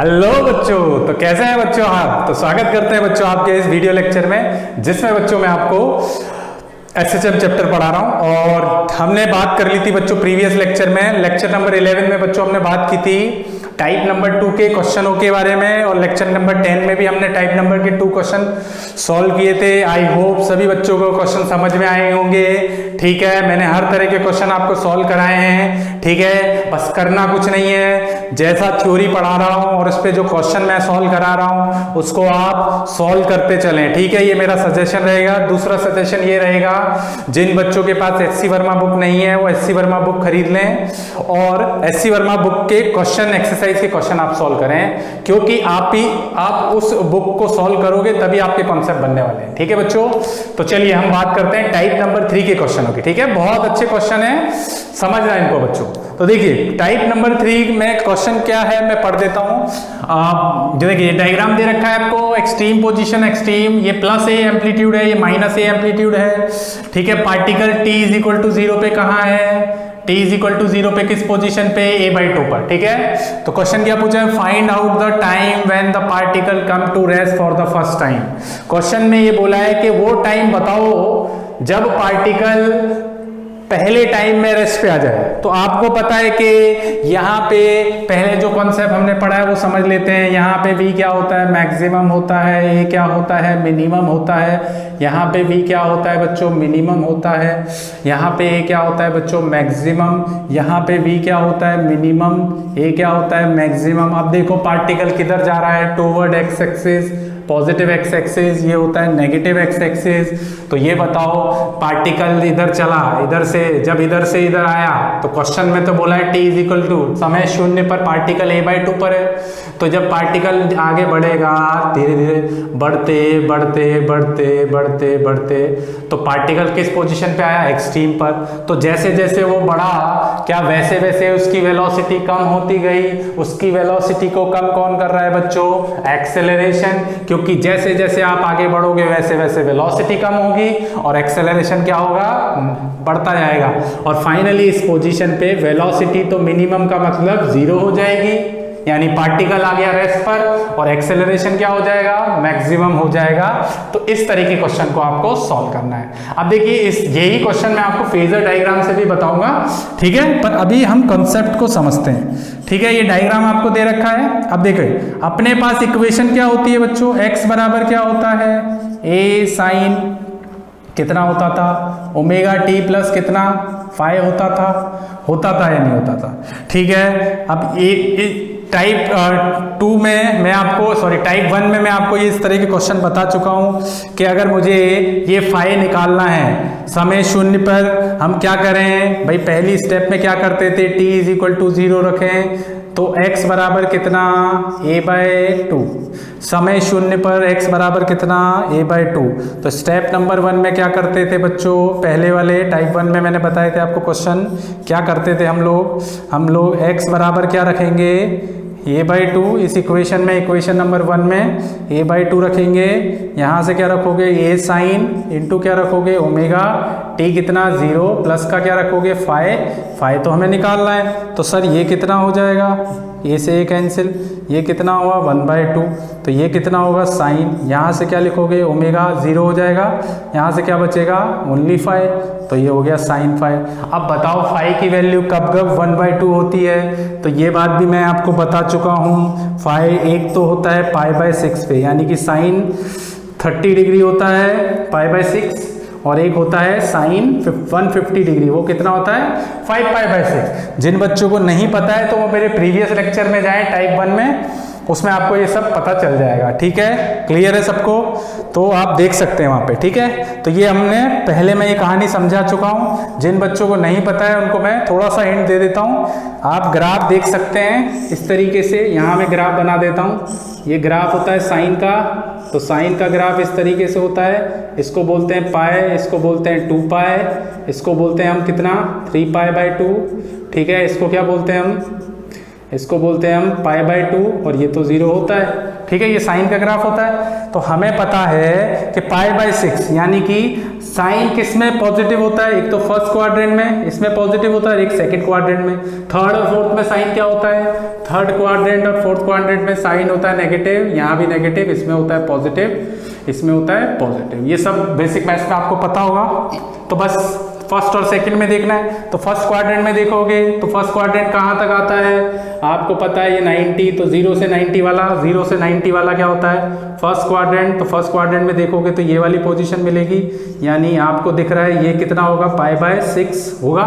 Hello बच्चों, तो कैसे हैं बच्चों आप। तो स्वागत करते हैं बच्चों आपके इस वीडियो लेक्चर में, जिसमें बच्चों मैं आपको एसएचएम चैप्टर पढ़ा रहा हूं। और हमने बात कर ली थी बच्चों प्रीवियस लेक्चर में, लेक्चर नंबर 11 में बच्चों हमने बात की थी टाइप नंबर 2 के क्वेश्चनों के बारे में, और लेक्चर नंबर 10 में भी हमने टाइप नंबर के 2 क्वेश्चन सॉल्व किए थे। आई होप सभी बच्चों को क्वेश्चन समझ में आए होंगे। ठीक है, मैंने हर तरह के क्वेश्चन आपको सॉल्व कराए हैं। ठीक है, बस करना कुछ नहीं है, जैसा थ्योरी पढ़ा रहा हूं और उस पे जो क्वेश्चन मैं सॉल्व करा रहा हूं उसको आप सॉल्व करते चलें। ठीक है, ये मेरा सजेशन रहेगा। दूसरा सजेशन ये रहेगा, जिन बच्चों के पास एससी वर्मा बुक नहीं है वो एससी वर्मा बुक खरीद लें और एससी वर्मा बुक के क्वेश्चन एक्सरसाइज के क्वेश्चन आप सॉल्व करें, क्योंकि आप उस बुक को सॉल्व करोगे तभी आपके कॉन्सेप्ट बनने वाले हैं। ठीक है बच्चों, तो चलिए हम बात करते हैं टाइप नंबर 3 के क्वेश्चनों की। ठीक है, बहुत अच्छे क्वेश्चन है, समझना इनको बच्चों। तो देखिए टाइप नंबर 3 में क्वेश्चन क्या है मैं पढ़ देता हूं। जो देखिए डायग्राम दे रखा है आपको, एक्सट्रीम पोजीशन एक्सट्रीम, ये प्लस ए एम्पलीट्यूड है, ये माइनस ए एम्पलीट्यूड है। ठीक है, particle t is equal to 0 पे कहाँ है, t इज इक्वल टू 0 पे किस पोजीशन पे, a/2 पर। ठीक है, तो क्वेश्चन क्या पूछा है, find out the time when the particle come to rest for the first time. Question में ये बोला है कि वो टाइम बताओ जब पार्टिकल पहले टाइम में रेस्ट पे आ जाए। तो आपको पता है कि यहाँ पे पहले जो कॉन्सेप्ट हमने पढ़ा है वो समझ लेते हैं। यहाँ पे v क्या होता है, मैक्सिमम होता है, a क्या होता है, मिनिमम होता है। यहाँ पे v क्या होता है बच्चों, मिनिमम होता है। यहाँ पे a क्या होता है बच्चों, मैक्सिमम। यहाँ पे v क्या होता है, मिनिमम। a क्या होता है, मैक्सिमम। अब देखो पार्टिकल किधर जा रहा है, toward x axis, positive x axis, ये होता है नेगेटिव एक्स एक्सिस। तो ये बताओ पार्टिकल इधर चला, इधर से जब इधर से इधर आया तो क्वेश्चन में तो बोला है t इज इक्वल टू समय 0 पर पार्टिकल a/2 पर है। तो जब पार्टिकल आगे बढ़ेगा धीरे धीरे बढ़ते बढ़ते बढ़ते बढ़ते बढ़ते तो पार्टिकल किस पोजीशन पे आया, एक्सट्रीम पर। तो जैसे जैसे वो बढ़ा क्या वैसे वैसे उसकी वेलोसिटी कम होती गई। उसकी वेलोसिटी को कम कौन कर रहा है बच्चों, एक्सेलरेशन, क्योंकि जैसे जैसे आप आगे बढ़ोगे वैसे वैसे वेलोसिटी कम होगी और एक्सेलरेशन क्या होगा, बढ़ता जाएगा। और फाइनली इस पोजीशन पे वेलोसिटी तो मिनिमम का मतलब 0 हो जाएगी, यानी पार्टिकल आ गया रेस्ट पर, और एक्सेलरेशन क्या हो जाएगा, मैक्सिमम हो जाएगा। तो इस तरह के क्वेश्चन को आपको सॉल्व करना है। अब देखिए यही क्वेश्चन मैं आपको फेजर डायग्राम से भी बताऊंगा। ठीक है, पर अभी हम कॉन्सेप्ट को समझते हैं। ठीक है, ये डायग्राम आपको दे रखा है। अब देखिए अपने पास इक्वेशन क्या होती है बच्चों, x बराबर क्या होता है, a साइन कितना होता था, ओमेगा t प्लस कितना, फाई होता था या नहीं होता था। ठीक है, अब टाइप 2 में मैं आपको टाइप 1 में मैं आपको ये इस तरह के क्वेश्चन बता चुका हूं कि अगर मुझे ये फाई निकालना है समय 0 पर, हम क्या करें भाई, पहली स्टेप में क्या करते थे, t इज इक्वल टू 0 रखें तो x बराबर कितना, a/2। समय 0 पर x बराबर कितना, a/2। तो स्टेप नंबर 1 में क्या करते थे बच्चों, पहले वाले टाइप 1 में मैंने बताए थे आपको क्वेश्चन, क्या करते थे हम लोग x बराबर क्या रखेंगे, a/2। इस इक्वेशन में, इक्वेशन नंबर 1 में a/2 रखेंगे। यहाँ से क्या रखोगे, a साइन इंटू क्या रखोगे, ओमेगा, t कितना 0 प्लस का क्या रखोगे, फाई तो हमें निकालना है। तो सर ये कितना हो जाएगा, a से a कैंसिल, ये कितना हुआ 1/2। तो ये कितना होगा साइन, यहाँ से क्या लिखोगे, ओमेगा 0 हो जाएगा, यहाँ से क्या बचेगा, ओनली फाई। तो ये हो गया साइन फाई। अब बताओ फाई की वैल्यू कब कब 1/2 होती है, तो ये बात भी मैं आपको बता चुका हूँ। फाई एक तो होता है π/6 पे, यानी कि साइन 30 डिग्री होता है π/6, और एक होता है साइन 150 डिग्री, वो कितना होता है 5π/6। जिन बच्चों को नहीं पता है तो वो मेरे प्रीवियस लेक्चर में जाएं टाइप 1 में, उसमें आपको ये सब पता चल जाएगा। ठीक है, क्लियर है सबको, तो आप देख सकते हैं वहाँ पे। ठीक है, तो ये हमने पहले मैं ये कहानी समझा चुका हूँ। जिन बच्चों को नहीं पता है उनको मैं थोड़ा सा हिंट दे देता हूँ। आप ग्राफ देख सकते हैं इस तरीके से, यहाँ मैं ग्राफ बना देता हूँ। ये ग्राफ होता है साइन का, तो साइन का ग्राफ इस तरीके से होता है। इसको बोलते हैं पाई, इसको बोलते हैं 2π, इसको बोलते हैं हम कितना 3π/2। ठीक है, इसको क्या बोलते हैं हम, इसको बोलते हैं हम π/2, और ये तो 0 होता है। ठीक है, ये साइन का ग्राफ होता है। तो हमें पता है कि π/6 यानी कि साइन किस में पॉजिटिव होता है? एक तो फर्स्ट क्वाड्रेंट में इसमें पॉजिटिव होता है, एक सेकंड क्वाड्रेंट में। थर्ड और फोर्थ में साइन क्या होता है? थर्ड क्वाड्रेंट और फोर्थ क्वाड्रेंट में साइन होता है नेगेटिव, यहाँ भी नेगेटिव, इसमें होता है पॉजिटिव, इसमें होता है पॉजिटिव। ये सब बेसिक मैथ्स में आपको पता होगा। तो बस फर्स्ट और सेकंड में देखना है। तो फर्स्ट क्वाड्रेंट में देखोगे तो फर्स्ट क्वाड्रेंट कहाँ तक आता है? आपको पता है ये 90, तो 0 से 90 वाला, 0 से 90 वाला क्या होता है? First quadrant. तो फर्स्ट क्वाड्रेंट में देखोगे तो ये वाली पोजीशन मिलेगी, यानी आपको दिख रहा है ये कितना होगा? π/6 होगा।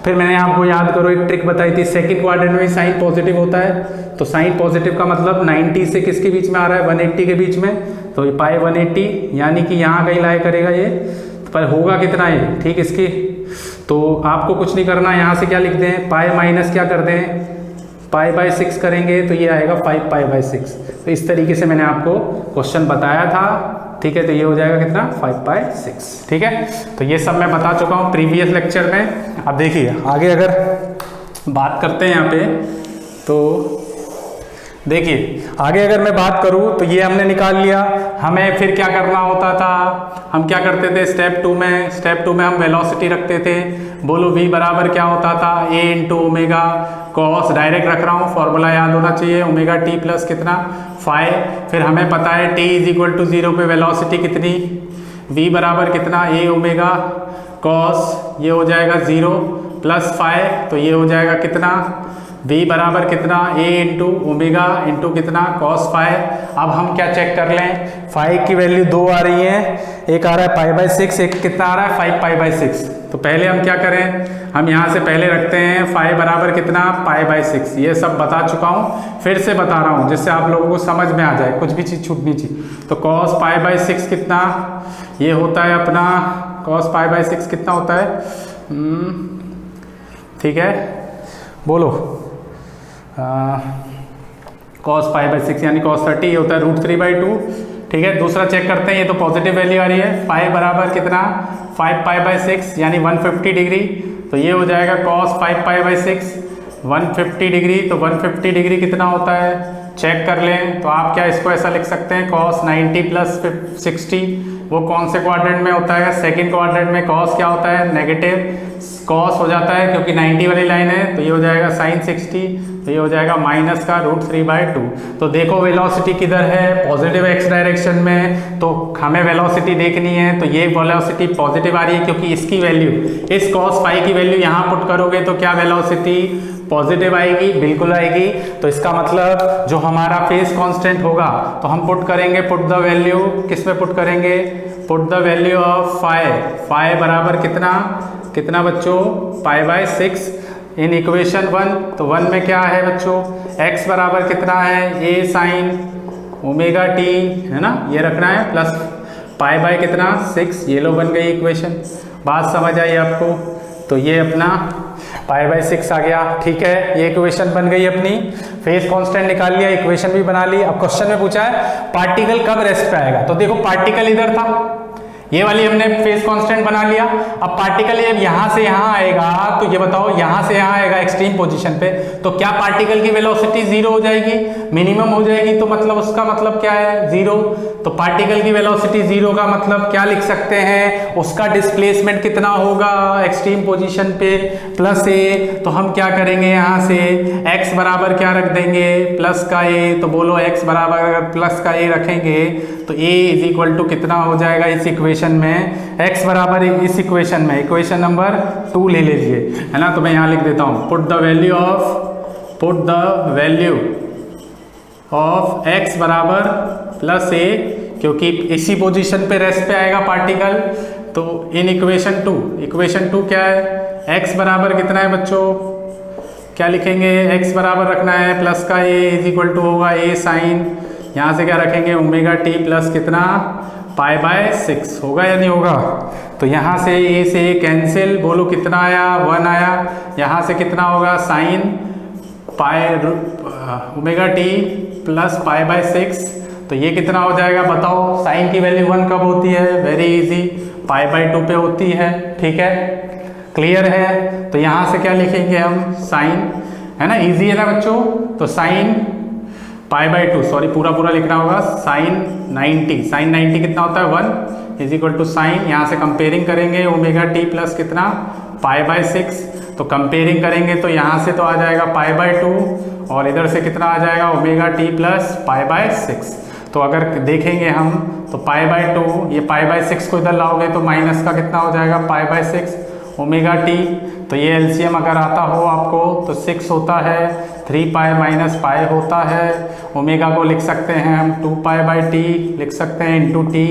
फिर मैंने आपको याद करो एक ट्रिक बताई थी, सेकंड क्वाड्रेंट में साइन पॉजिटिव होता है, तो साइन पॉजिटिव का मतलब 90 से किसके बीच में आ रहा है? 180 के बीच में। तो ये π/180 यानी कि यहाँ कहीं लाया करेगा ये, पर होगा कितना ये? ठीक, इसकी तो आपको कुछ नहीं करना, यहाँ से क्या लिख दें? पाई माइनस क्या कर दें? π/6 करेंगे तो ये आएगा 5π/6। तो इस तरीके से मैंने आपको क्वेश्चन बताया था, ठीक है। तो ये हो जाएगा कितना? 5/6, ठीक है। तो ये सब मैं बता चुका हूँ प्रीवियस लेक्चर में। अब देखिए आगे अगर बात करते हैं यहाँ पे, तो देखिए आगे अगर मैं बात करूं तो ये हमने निकाल लिया। हमें फिर क्या करना होता था? हम क्या करते थे स्टेप 2 में हम वेलोसिटी रखते थे। बोलो v बराबर क्या होता था? a into omega cos, direct रख रहा हूँ, फॉर्मूला याद होना चाहिए, ओमेगा टी प्लस कितना? 5। फिर हमें पता है t = 0 पे वेलोसिटी कितनी? v बराबर कितना? a ओमेगा कॉस, ये हो जाएगा 0 प्लस 5, तो ये हो जाएगा कितना? v बराबर कितना? a इंटू ओमेगा इंटू कितना? cos 5। अब हम क्या चेक कर लें? 5 की वैल्यू 2 आ रही है, एक आ रहा है π/6, एक कितना आ रहा है? 5π/6। तो पहले हम क्या करें? हम यहाँ से पहले रखते हैं 5 बराबर कितना? π/6। ये सब बता चुका हूँ, फिर से बता रहा हूँ जिससे आप लोगों को समझ में आ जाए, कुछ भी चीज़ छूटनी चाहिए। तो cos π/6 कितना? ये होता है अपना cos π/6 कितना होता है? ठीक है, बोलो। cos π/6 यानी cos 30, ये होता है √3/2, ठीक है। दूसरा चेक करते हैं, ये तो पॉजिटिव वैल्यू आ रही है। 5 बराबर कितना? 5π/6 यानी 150 डिग्री, तो ये हो जाएगा cos 5π/6 150 डिग्री। तो 150 डिग्री कितना होता है? चेक कर लें। तो आप क्या इसको ऐसा लिख सकते हैं? cos 90 प्लस 60, वो कौन से क्वाड्रेंट में होता है? सेकंड क्वाड्रेंट में। cos क्या होता है? नेगेटिव, cos हो जाता है क्योंकि 90 वाली लाइन है, तो ये हो जाएगा sin 60, तो ये हो जाएगा माइनस का √3/2। तो देखो वेलोसिटी किधर है? पॉजिटिव x डायरेक्शन में, तो हमें वेलोसिटी देखनी है। तो ये वेलोसिटी पॉजिटिव आ रही है क्योंकि इसकी वैल्यू, इस cos फाई की वैल्यू यहाँ पुट करोगे तो क्या वेलोसिटी पॉजिटिव आएगी? बिल्कुल आएगी। तो इसका मतलब जो हमारा फेस कांस्टेंट होगा तो हम पुट करेंगे, पुट द वैल्यू किस में पुट करेंगे? Put the value of phi बराबर कितना? कितना बच्चों? π/6 इन इक्वेशन 1। तो 1 में क्या है बच्चों? x बराबर कितना है? a sin ओमेगा t, है ना, ये रखना है, प्लस π/ कितना? 6। ये लो बन गई इक्वेशन। बात समझ आई आपको? तो ये अपना π/6 आ गया, ठीक है। ये इक्वेशन बन गई अपनी, फेस कांस्टेंट निकाल लिया, इक्वेशन भी बना ली। अब क्वेश्चन में पूछा है पार्टिकल कब रेस्ट पे आएगा? तो देखो पार्टिकल इधर था, ये वाली हमने फेस कांस्टेंट बना लिया। अब पार्टिकल जब यहाँ से यहाँ आएगा तो ये बताओ, यहाँ से यहाँ आएगा एक्सट्रीम पोजीशन पे, तो क्या पार्टिकल की वेलोसिटी 0 हो जाएगी? मिनिमम हो जाएगी। तो मतलब उसका मतलब क्या है? 0। तो पार्टिकल की वेलोसिटी 0 का मतलब क्या लिख सकते हैं? उसका डिस्प्लेसमेंट कितना होगा एक्सट्रीम पोजीशन पे? Plus a। तो हम क्या करेंगे यहाँ से? x बराबर क्या रख देंगे? प्लस का a। तो बोलो x बराबर अगर प्लस का a रखेंगे तो a = कितना हो जाएगा इस इक्वेशन में? x बराबर इस इक्वेशन में, इक्वेशन नंबर 2 ले लीजिए, है ना। तो मैं यहाँ लिख देता हूँ, put the value of x बराबर प्लस a, क्योंकि इसी पोजीशन पे रेस्ट पे आएगा पार्टिकल। तो इन इक्वेशन 2 क्या है? x बराबर कितना है बच्चों? क्या लिखेंगे? x बराबर रखना है प्लस का a = होगा a sin, यहाँ से क्या रखेंगे? ओमेगा t प्लस कितना? π/6 होगा या नहीं होगा? तो यहाँ से a से a कैंसिल, बोलो कितना आया? 1 आया। यहाँ से कितना होगा? साइन ओमेगा t प्लस π/6, तो ये कितना हो जाएगा बताओ? साइन की वैल्यू 1 कब होती है? वेरी इजी, π/2 पे होती है, ठीक है, क्लियर है। तो यहाँ से क्या लिखेंगे हम? साइन, है ना, इजी है ना बच्चों। तो साइन π/2, सॉरी पूरा पूरा लिखना होगा, sin 90 कितना होता है 1 इज इक्वल टू साइन, यहाँ से कंपेयरिंग करेंगे ओमेगा टी प्लस कितना π/6, तो कंपेयरिंग करेंगे तो यहाँ से तो आ जाएगा π/2 और इधर से कितना आ जाएगा ओमेगा टी प्लस π/6। तो अगर देखेंगे हम तो π/2 ये π/6 को इधर लाओगे तो माइनस का कितना हो जाएगा π/6 ओमेगा टी, तो ये एलसीएम अगर आता हो आपको तो 6 होता है, 3π माइनस पाई होता है, ओमेगा को लिख सकते हैं हम 2π/t लिख सकते हैं इंटू टी,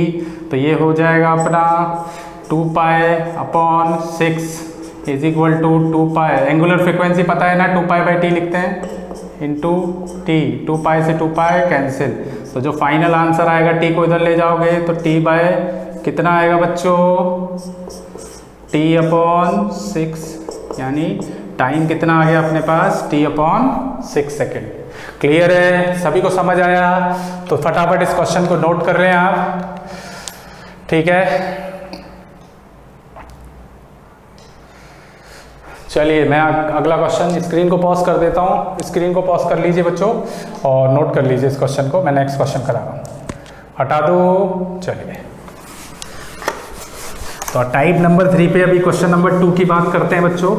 तो ये हो जाएगा अपना 2π/6 is equal to 2π, angular frequency पता है ना 2π/t लिखते हैं इंटू टी, 2π से 2π कैंसिल, तो जो फाइनल आंसर आएगा टी को इधर ले जाओगे तो टी बाय कितना आएगा बच्चों t/6, यानी टाइम कितना आ गया अपने पास t/6 सेकेंड। क्लियर है, सभी को समझ आया? तो फटाफट इस क्वेश्चन को नोट कर रहे हैं आप, ठीक है। चलिए मैं अगला क्वेश्चन, स्क्रीन को पॉज कर देता हूँ, स्क्रीन को पॉज कर लीजिए बच्चों और नोट कर लीजिए इस क्वेश्चन को। मैं नेक्स्ट क्वेश्चन करा रहा हूँ, हटा दो। चलिए तो टाइप नंबर 3 पे अभी क्वेश्चन नंबर 2 की बात करते हैं बच्चों,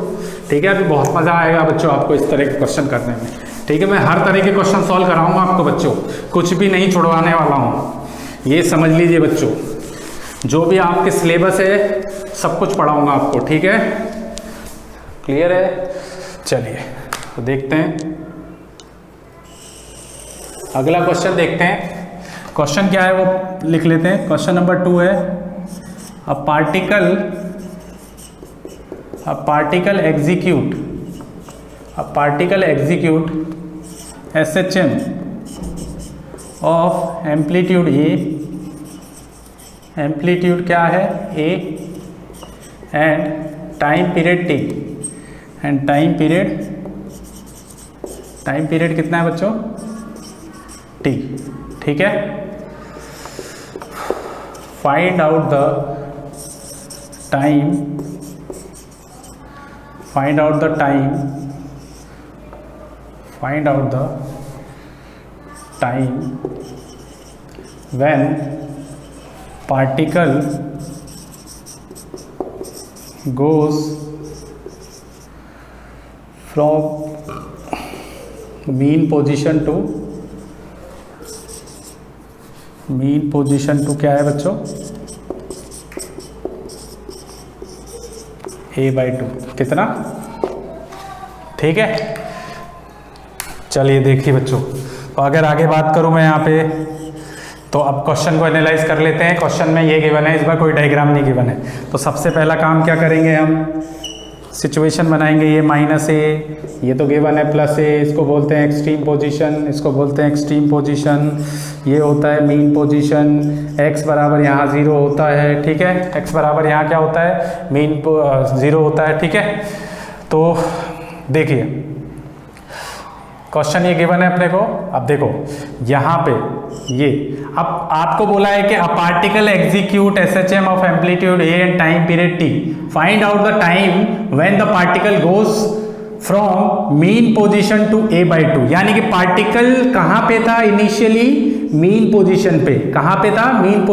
ठीक है। अभी बहुत मज़ा आएगा बच्चों आपको इस तरह के क्वेश्चन करने में, ठीक है। मैं हर तरह के क्वेश्चन सॉल्व कराऊंगा आपको बच्चों, कुछ भी नहीं छुड़वाने वाला हूँ, ये समझ लीजिए बच्चों। जो भी आपके सिलेबस है सब कुछ पढ़ाऊंगा आपको, ठीक है। क्लियर है? चलिए तो देखते हैं अगला क्वेश्चन, देखते हैं क्वेश्चन क्या है वो लिख लेते हैं। क्वेश्चन नंबर 2 है a particle execute SHM of amplitude A, amplitude क्या है A, and time period T, and time period कितना है बच्चों T, ठीक है। Find out the time when particle goes from mean position to क्या है बच्चों a/2, कितना, ठीक है। चलिए देखिए बच्चों, तो अगर आगे बात करूं मैं यहाँ पे, तो अब क्वेश्चन को एनालाइज कर लेते हैं। क्वेश्चन में ये गिवन है, इस बार कोई डायग्राम नहीं गिवन है, तो सबसे पहला काम क्या करेंगे हम, सिचुएशन बनाएंगे। ये माइनस ए, ये तो गिवन है प्लस ए, इसको बोलते हैं एक्सट्रीम पोजीशन, ये होता है मीन पोजीशन, x बराबर यहाँ 0 होता है, ठीक है। x बराबर यहाँ क्या होता है, मीन 0 होता है, ठीक है। तो देखिए क्वेश्चन ये गिवन है अपने को। अब देखो यहाँ पे ये अब आपको बोला है कि a particle execute SHM of amplitude A and time period T, find out the time when the particle goes from mean position to a/2, यानी कि पार्टिकल कहाँ पे था इनिशियली, मीन पोजीशन पे। कहाँ पे था, मीन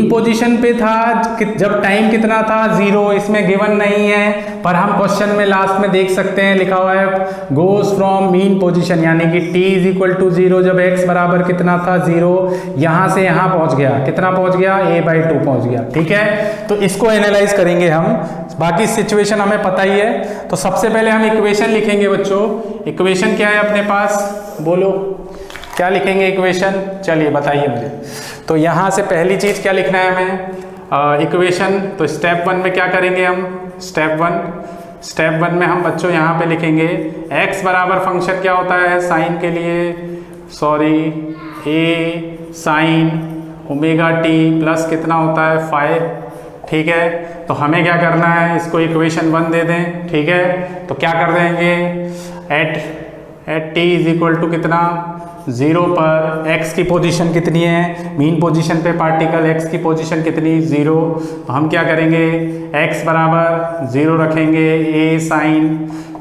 पोजीशन पे था जब टाइम कितना था 0, इसमें गिवन नहीं है, पर हम क्वेश्चन में लास्ट में देख सकते हैं लिखा हुआ है गोज फ्रॉम मीन पोजीशन, यानी कि t इज इक्वल टू 0, जब x बराबर कितना था 0, यहाँ से यहाँ पहुँच गया, कितना पहुँच गया a/2 पहुँच गया, ठीक है। तो इसको एनालाइज करेंगे हम, बाकी सिचुएशन हमें पता ही है। तो सबसे पहले हम इक्वेशन लिखेंगे बच्चों। इक्वेशन क्या है अपने पास, बोलो क्या लिखेंगे इक्वेशन, चलिए बताइए मुझे। तो यहाँ से पहली चीज़ क्या लिखना है हमें, इक्वेशन। तो स्टेप 1 में क्या करेंगे हम, स्टेप वन में हम बच्चों यहाँ पे लिखेंगे x बराबर फंक्शन क्या होता है साइन के लिए, sorry a sine omega t plus कितना होता है 5, ठीक है। तो हमें क्या करना है, इसको इक्वेशन 1 दे दें, ठीक है। तो क्या कर देंगे, at t is equal to कितना 0 पर x की पोजीशन कितनी है, मीन पोजीशन पे पार्टिकल x की पोजीशन कितनी 0, तो हम क्या करेंगे x बराबर 0 रखेंगे, a साइन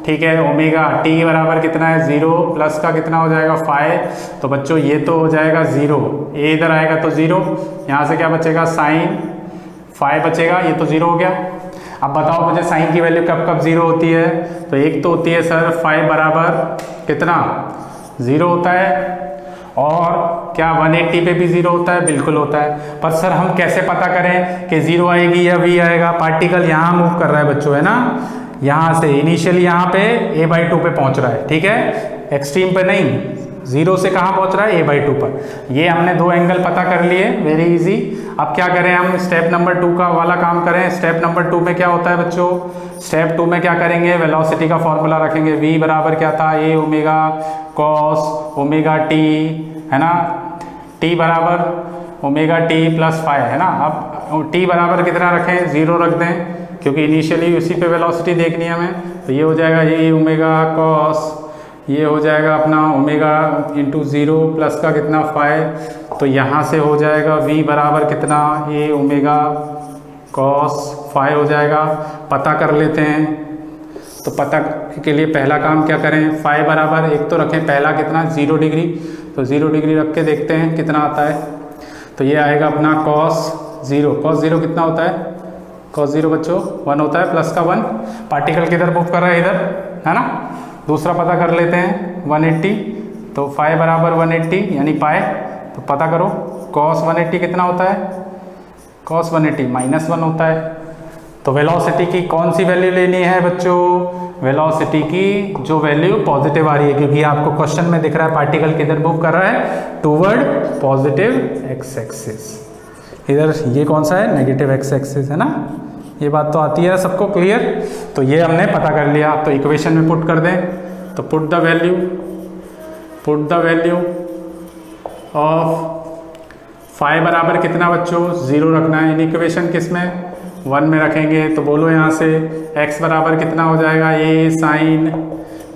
ठीक है। ओमेगा टी बराबर कितना है 0 प्लस का कितना हो जाएगा 5। तो बच्चों ये तो हो जाएगा 0, ये इधर आएगा तो 0, यहाँ से क्या बचेगा साइन 5 बचेगा, ये तो 0 हो गया। अब बताओ मुझे साइन की वैल्यू कब कब 0 होती है? तो एक तो होती है सर 5 बराबर कितना 0 होता है, और क्या 180 पे भी 0 होता है? बिल्कुल होता है। पर सर हम कैसे पता करें कि 0 आएगी या v आएगा? पार्टिकल यहाँ मूव कर रहा है बच्चों, है ना, यहाँ से इनिशियली यहाँ पे a/2 पे पहुँच रहा है, ठीक है, एक्सट्रीम पे नहीं, 0 से कहाँ पहुँच रहा है a/2 पर। ये हमने दो एंगल पता कर लिए, वेरी इजी। अब क्या करें हम? स्टेप नंबर 2 का वाला काम करें। स्टेप नंबर 2 में क्या होता है बच्चों? स्टेप 2 में क्या करेंगे? वेलोसिटी का फॉर्मूला रखेंगे। v बराबर क्या था? a omega cos omega T, है ना, t बराबर ओमेगा टी प्लस 5, है ना। अब t बराबर कितना रखें? 0 रख दें, क्योंकि इनिशियली उसी पे वेलोसिटी देखनी है हमें। तो ये हो जाएगा a ओमेगा कॉस, ये हो जाएगा अपना ओमेगा इंटू 0 प्लस का कितना 5। तो यहाँ से हो जाएगा v बराबर कितना a ओमेगा कॉस 5 हो जाएगा। पता कर लेते हैं। तो पता के लिए पहला काम क्या करें? 5 बराबर एक तो रखें, पहला कितना 0 डिग्री, तो 0 डिग्री रख के देखते हैं कितना आता है। तो ये आएगा अपना कॉस 0, कॉस 0 कितना होता है? कॉस 0 बच्चों 1 होता है, प्लस का 1। पार्टिकल किधर मूव कर रहा है? इधर, है ना। दूसरा पता कर लेते हैं 180, तो 5 बराबर 180 यानी पाए। तो पता करो कॉस 180 कितना होता है? कॉस 180 -1 होता है। तो वेलोसिटी की कौन सी वैल्यू लेनी है बच्चों? वेलोसिटी की जो वैल्यू पॉजिटिव आ रही है, क्योंकि आपको क्वेश्चन में दिख रहा है पार्टिकल किधर मूव कर रहा है? Toward positive x axis. इधर ये कौन सा है? नेगेटिव एक्स एक्सिस, है ना। ये बात तो आती है सबको, क्लियर। तो ये हमने पता कर लिया। तो इक्वेशन में पुट कर दें। तो पुट द वैल्यू ऑफ 5 बराबर कितना बच्चों? 0 रखना है। इन इक्वेशन किस में? 1 में रखेंगे। तो बोलो यहाँ से x बराबर कितना हो जाएगा? a साइन,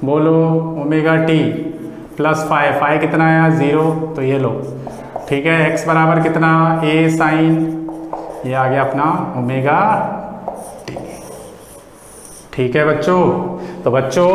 बोलो ओमेगा टी प्लस 5 कितना आया? 0। तो ये लो, ठीक है। x बराबर कितना? a साइन, ये आ गया अपना ओमेगा टी। ठीक है बच्चों। तो बच्चों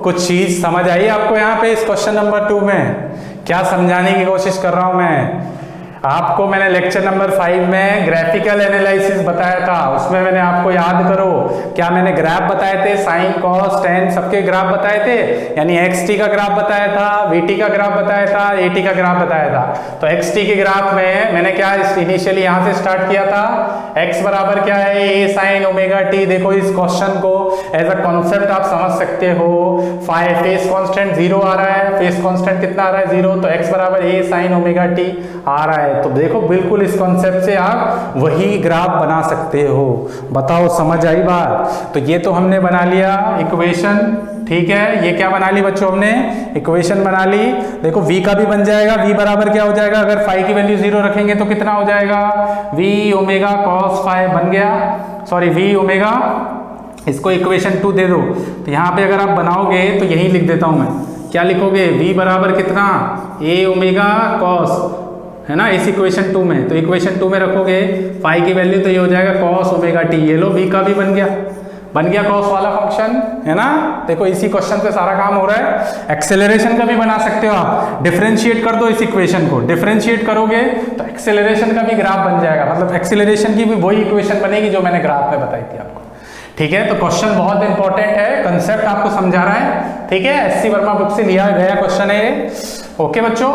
कुछ चीज समझ आई आपको यहाँ पे इस क्वेश्चन नंबर 2 में? क्या समझाने की कोशिश कर रहा हूं मैं आपको? मैंने लेक्चर नंबर 5 में ग्राफिकल एनालिसिस बताया था। उसमें मैंने आपको याद करो क्या मैंने ग्राफ बताए थे? साइन कॉस टेन सबके ग्राफ बताए थे, यानी एक्स टी का ग्राफ बताया था, वी टी का ग्राफ बताया था, ए टी का ग्राफ बताया था। तो एक्स टी के ग्राफ में मैंने क्या इनिशियली यहाँ से स्टार्ट किया था? एक्स बराबर क्या है? ए साइन ओमेगा टी। देखो इस क्वेश्चन को एज अ कॉन्सेप्ट आप समझ सकते हो। फेस कॉन्स्टेंट 0 आ रहा है, फेस कॉन्स्टेंट कितना आ रहा है? 0। तो एक्स बराबर ए साइन ओमेगा टी आ रहा है। तो देखो बिल्कुल इस कॉन्सेप्ट से आप वही ग्राफ बना सकते हो। बताओ समझ आई बात? तो ये तो हमने बना लिया इक्वेशन, ठीक है। ये क्या बना ली बच्चों? हमने इक्वेशन बना ली। देखो v का भी बन जाएगा। v बराबर क्या हो जाएगा? अगर फाई की वैल्यू 0 रखेंगे तो कितना हो जाएगा? v ओमेगा कॉस 5 बन गया, सॉरी v ओमेगा, इसको इक्वेशन 2 दे दो। तो यहाँ पे अगर आप बनाओगे तो यही लिख देता हूं मैं। क्या लिखोगे? v बराबर कितना? a ओमेगा कॉस, है ना, इस इक्वेशन 2 में। तो इक्वेशन 2 में रखोगे फाई की वैल्यू, तो ये हो जाएगा कॉस ओमेगा टी। ये लो v का भी बन गया कॉस वाला फंक्शन, है ना। देखो इसी क्वेश्चन पे सारा काम हो रहा है। एक्सेलरेशन का भी बना सकते हो आप। डिफरेंशिएट कर दो इस इक्वेशन को, डिफरेंशिएट करोगे तो एक्सेलरेशन का भी ग्राफ बन जाएगा। मतलब एक्सेलरेशन की भी वही इक्वेशन बनेगी जो मैंने ग्राफ में बताई थी आपको। ठीक है। तो क्वेश्चन बहुत इंपॉर्टेंट है, कंसेप्ट आपको समझा रहा है, ठीक है। एससी वर्मा बुक से लिया गया क्वेश्चन है ये। ओके बच्चों,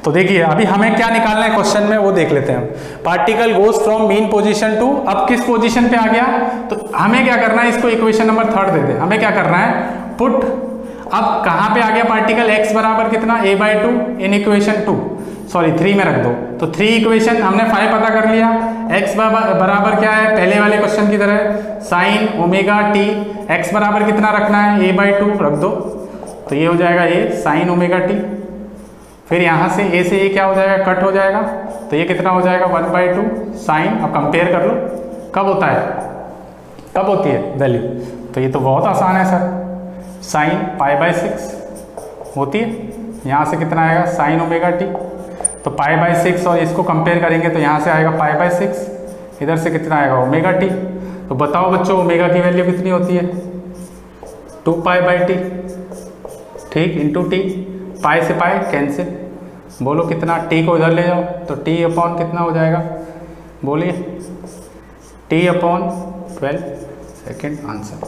तो देखिए अभी हमें क्या निकालना है क्वेश्चन में वो देख लेते हैं हम। Particle goes from mean position to, अब किस पोजीशन पे आ गया? तो हमें क्या करना है? इसको इक्वेशन नंबर 3 दे दे। हमें क्या करना है? पुट, अब कहां पे आ गया पार्टिकल? x बराबर कितना? a/2 इन इक्वेशन 2, सॉरी 3 में रख दो। तो 3 इक्वेशन हमने 5 पता कर लिया। x बराबर क्या है? पहले वाले क्वेश्चन की तरह साइन ओमेगा टी। x बराबर कितना रखना है? a/2 रख दो। तो ये हो जाएगा a साइन ओमेगा टी। फिर यहाँ से a से a क्या हो जाएगा? कट हो जाएगा। तो ये कितना हो जाएगा? 1/2 साइन। अब कंपेयर कर लो कब होता है, कब होती है वैल्यू? तो ये तो बहुत आसान है सर, साइन π/6 होती है। यहाँ से कितना आएगा? Sine omega T. तो π/6 और इसको कंपेयर करेंगे तो यहाँ से आएगा π/6, इधर से कितना आएगा? Omega T. तो बताओ बच्चों ओमेगा की वैल्यू कितनी होती है? 2 पाई बाई टी, ठीक, इंटू टी, पाई से पाई कैंसिल, बोलो कितना, टी को इधर ले जाओ तो टी अपॉन कितना हो जाएगा, बोलिए, टी अपॉन 12 सेकेंड आंसर।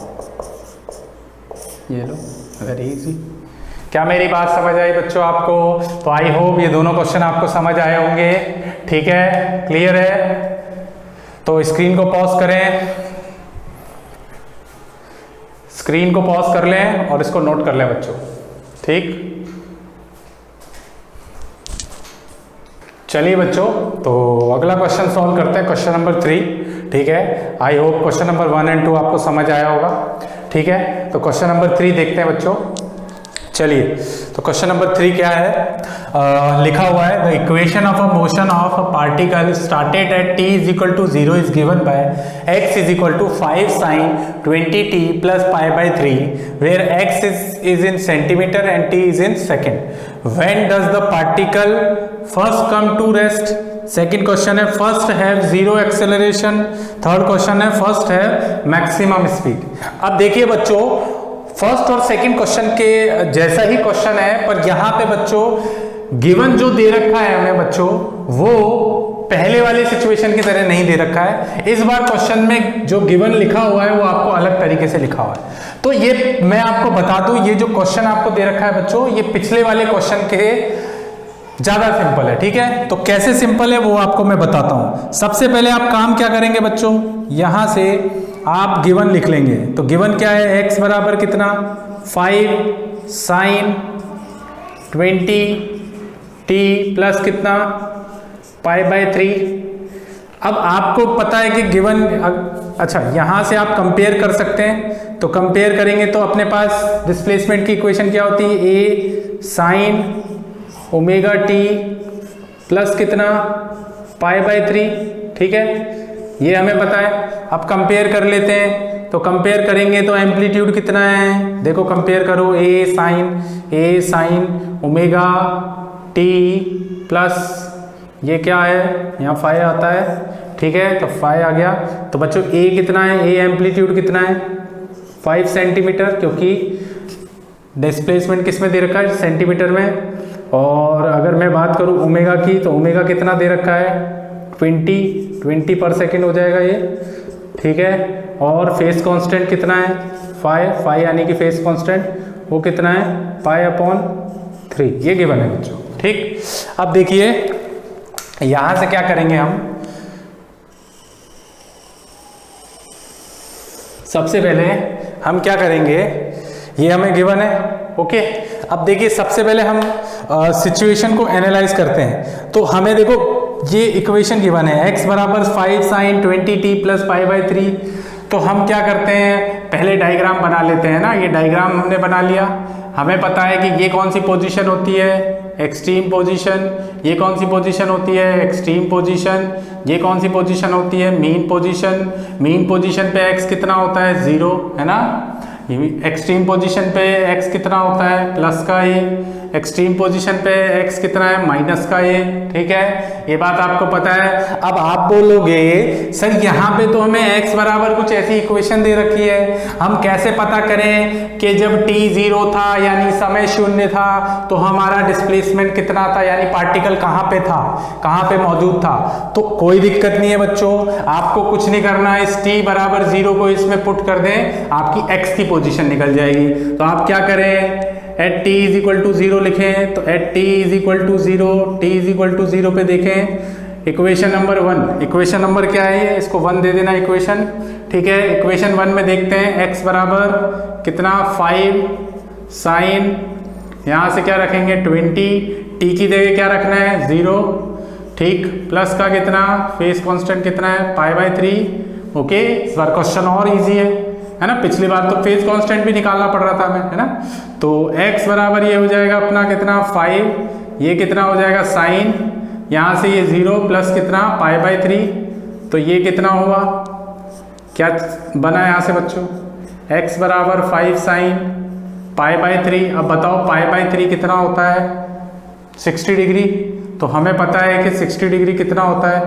ये लो, अगर इजी। क्या मेरी बात समझ आई बच्चों आपको? तो आई होप ये दोनों क्वेश्चन आपको समझ आए होंगे, ठीक है, क्लियर है। तो स्क्रीन को पॉज करें, स्क्रीन को पॉज कर लें और इसको नोट कर लें बच्चों, ठीक। चलिए बच्चों, तो अगला क्वेश्चन सॉल्व करते हैं, क्वेश्चन नंबर 3, ठीक है। I hope question number 1 and 2 आपको समझ आया होगा, ठीक है। तो क्वेश्चन नंबर 3 देखते हैं बच्चों। चलिए, तो क्वेश्चन नंबर 3 क्या है, लिखा हुआ है the equation of a motion of a particle started at t is equal to 0 is given by x is equal to 5 sin 20t plus pi by 3 where x is in centimeter and t is in second. When does the particle first come to rest? Second question है first have zero acceleration, third question है first have maximum speed. अब देखिए बच्चों, first और second question के जैसा ही question है, पर यहाँ पे बच्चों गिवन जो दे रखा है हमें बच्चों, वो पहले वाले सिचुएशन की तरह नहीं दे रखा है। इस बार क्वेश्चन में जो गिवन लिखा हुआ है वो आपको अलग तरीके से लिखा हुआ है। तो ये मैं आपको बता दूं, ये जो क्वेश्चन आपको दे रखा है बच्चों, ये पिछले वाले क्वेश्चन के ज्यादा सिंपल है, ठीक है। तो कैसे सिंपल है वो आपको मैं बताता हूं। सबसे पहले आप काम क्या करेंगे बच्चों, यहां से आप गिवन लिख लेंगे। तो गिवन क्या है, x बराबर कितना, 5 sin 20t प्लस कितना, पाई बाई 3। अब आपको पता है कि गिवन, अच्छा यहां से आप कंपेयर कर सकते हैं। तो कंपेयर करेंगे तो अपने पास डिस्प्लेसमेंट की इक्वेशन क्या होती है, a sin omega t plus कितना, पाई बाई 3, ठीक है, ये हमें पता है। अब कंपेयर कर लेते हैं, तो कंपेयर करेंगे तो एम्पलीट्यूड कितना है, देखो कंपेयर करो, a sin omega t plus ये क्या है, यहाँ फाई आता है, ठीक है, तो फाई आ गया। तो बच्चों a कितना है, a एम्पलीट्यूड कितना है, 5 सेंटीमीटर, क्योंकि डिस्प्लेसमेंट किस में दे रखा है, सेंटीमीटर में। और अगर मैं बात करूँ ओमेगा की, तो ओमेगा कितना दे रखा है, 20 पर सेकेंड हो जाएगा ये, ठीक है। और फेस कांस्टेंट कितना है, फाई यानी कि फेस कांस्टेंट वो कितना है, पाई अपॉन 3, ये गिवन है बच्चों, ठीक। अब देखिए यहां से क्या करेंगे हम, सबसे पहले हम क्या करेंगे, ये हमें गिवन है, ओके। अब देखिए सबसे पहले हम सिचुएशन को एनालाइज करते हैं। तो हमें देखो ये इक्वेशन गिवन है, x बराबर 5 sin 20t plus pi by 3। तो हम क्या करते हैं, पहले डायग्राम बना लेते हैं ना। ये डायग्राम हमने बना लिया, हमें पता है कि ये कौन सी पोजीशन होती है, एक्सट्रीम पोजीशन, ये कौन सी पोजीशन होती है, एक्सट्रीम पोजीशन, ये कौन सी पोजीशन होती है, मीन पोजीशन। मीन पोजीशन पे x कितना होता है, 0, है ना। एक्सट्रीम पोजीशन पे x कितना होता है, प्लस का a, एक्सट्रीम पोजीशन पे x कितना है, माइनस का a, ठीक है, ये बात आपको पता है। अब आप बोलोगे सर यहाँ पे तो हमें x बराबर कुछ ऐसी इक्वेशन दे रखी है, हम कैसे पता करें कि जब t 0 था यानी समय शून्य था तो हमारा डिस्प्लेसमेंट कितना था, यानी पार्टिकल कहाँ पे था, कहाँ पे मौजूद था। तो कोई दिक्कत नहीं है बच्चों, आपको कुछ नहीं करना है, इस t बराबर 0 को इसमें पुट कर दें, आपकी x की पोजीशन निकल जाएगी। तो आप क्या करें, at t is equal to 0 लिखें, तो at t is equal to 0, t is equal to 0 पे देखें इक्वेशन नंबर 1, इक्वेशन नंबर क्या है ये, इसको 1 दे देना इक्वेशन, ठीक है। इक्वेशन 1 में देखते हैं x बराबर कितना, 5 साइन, यहाँ से क्या रखेंगे 20, t की जगह क्या रखना है 0, ठीक, प्लस का कितना, फेस कांस्टेंट कितना है, पाई बाई 3, ओके। इस बार क्वेश्चन और इजी है ना, पिछली बार तो फेस कांस्टेंट भी निकालना पड़ रहा था हमें, है ना। तो x बराबर ये हो जाएगा अपना कितना 5, ये कितना हो जाएगा साइन, यहाँ से ये 0 प्लस कितना पाई बाई 3, तो ये कितना हुआ, क्या बना यहाँ से बच्चों, x बराबर 5 साइन पाई बाई 3। अब बताओ पाई बाई 3 कितना होता है, 60 डिग्री। तो हमें पता है कि 60 डिग्री कितना होता है,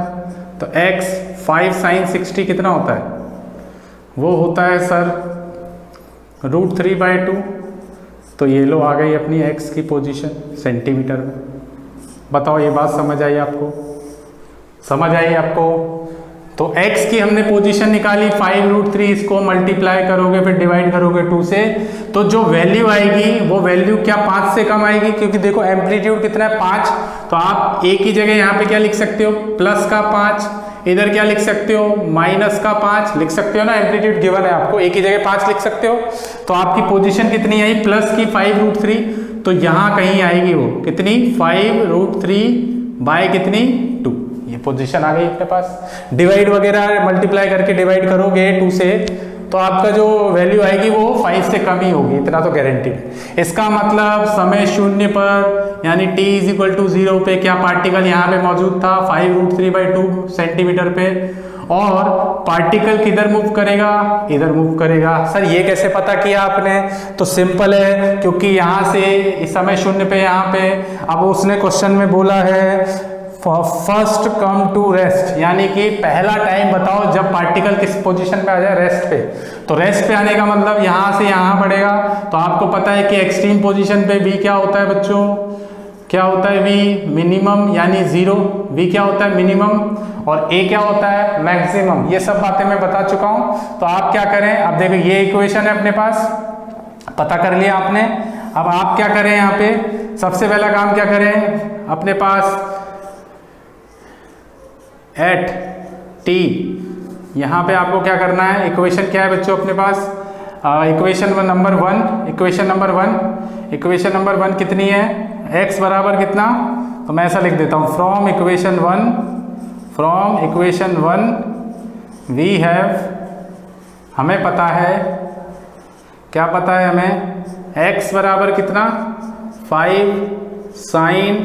तो x 5 साइन 60 कितना होता है, वो होता है सर √3/2, तो ये लो आ गई अपनी x की पोजीशन सेंटीमीटर में। बताओ ये बात समझ आई आपको? समझ आई आपको? तो x की हमने पोजीशन निकाली 5√3, इसको मल्टीप्लाई करोगे फिर डिवाइड करोगे 2 से, तो जो वैल्यू आएगी वो वैल्यू क्या 5 से कम आएगी? क्योंकि देखो एम्पलीट्यूड कितना है 5, तो आप एक ही जगह यहाँ पे क्या लिख सकते हो प्लस का 5, इधर क्या लिख सकते हो माइनस का 5 लिख सकते हो ना, एम्पलीट्यूड गिवन है आपको, एक ही जगह 5 लिख सकते हो। तो आपकी पोजीशन कितनी आई प्लस की 5√3, तो यहाँ कहीं आएगी वो कितनी 5√3 बाय कितनी 2, ये पोजीशन आ गई अपने पास। डिवाइड वगैरह मल्टीप्लाई करके डिवाइड करोगे 2 से, तो आपका जो वैल्यू आएगी वो 5 से कम ही होगी, इतना तो गारंटीड है। इसका मतलब समय शून्य पर यानी t = 0 पे क्या पार्टिकल यहाँ पे मौजूद था 5√3/2 सेंटीमीटर पे, और पार्टिकल किधर मूव करेगा? इधर मूव करेगा। सर ये कैसे पता किया आपने? तो सिंपल है, क्योंकि यहाँ से इस समय शून्य पे यहाँ पे, अब उसने क्वेश्चन में बोला है फर्स्ट कम टू रेस्ट, यानी कि पहला टाइम बताओ जब पार्टिकल किस पोजीशन पे आ जाए, रेस्ट पे। तो रेस्ट पे आने का मतलब यहाँ से यहाँ पड़ेगा। तो आपको पता है कि एक्सट्रीम पोजीशन पे v क्या होता है बच्चों? क्या होता है v? मिनिमम यानी 0, v क्या होता है मिनिमम, और a क्या होता है मैक्सिमम। ये सब बातें मैं बता चुका हूँ। तो आप क्या करें, अब देखो ये इक्वेशन है अपने पास, पता कर लिया आपने। अब आप क्या करें, यहाँ पे सबसे पहला काम क्या करें, अपने पास एट t, यहाँ पे आपको क्या करना है, इक्वेशन क्या है बच्चों अपने पास, इक्वेशन नंबर 1, इक्वेशन नंबर 1 कितनी है, x बराबर कितना, तो मैं ऐसा लिख देता हूँ फ्रॉम इक्वेशन 1 वी हैव, हमें पता है, क्या पता है हमें, x बराबर कितना 5 sin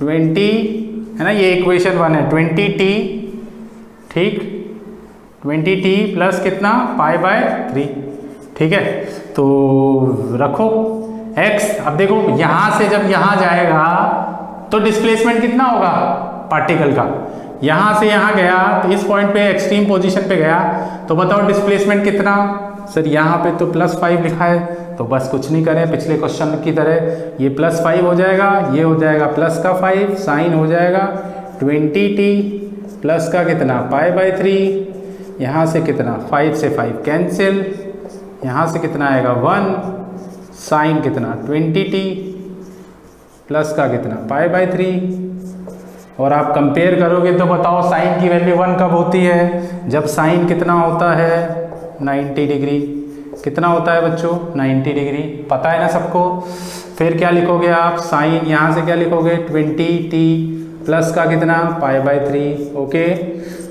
20 है ना, ये इक्वेशन 1 है 20t, ठीक 20t प्लस कितना π/3, ठीक है। तो रखो x, अब देखो यहाँ से जब यहाँ जाएगा तो डिस्प्लेसमेंट कितना होगा पार्टिकल का, यहाँ से यहाँ गया तो इस पॉइंट पे एक्सट्रीम पोजीशन पे गया, तो बताओ डिस्प्लेसमेंट कितना। सर यहाँ पे तो +5 लिखा है, तो बस कुछ नहीं करें, पिछले क्वेश्चन की तरह ये +5 हो जाएगा, ये हो जाएगा प्लस का 5, साइन हो जाएगा 20t प्लस का कितना π/3, यहाँ से कितना 5 से 5 कैंसिल, यहाँ से कितना आएगा 1, साइन कितना 20t प्लस का कितना π/3। और आप कंपेयर करोगे तो बताओ साइन की वैल्यू 1 कब होती है, जब साइन कितना होता है 90 डिग्री, कितना होता है बच्चों 90 डिग्री, पता है ना सबको। फिर क्या लिखोगे आप, साइन यहाँ से क्या लिखोगे 20t प्लस का कितना π/3, ओके।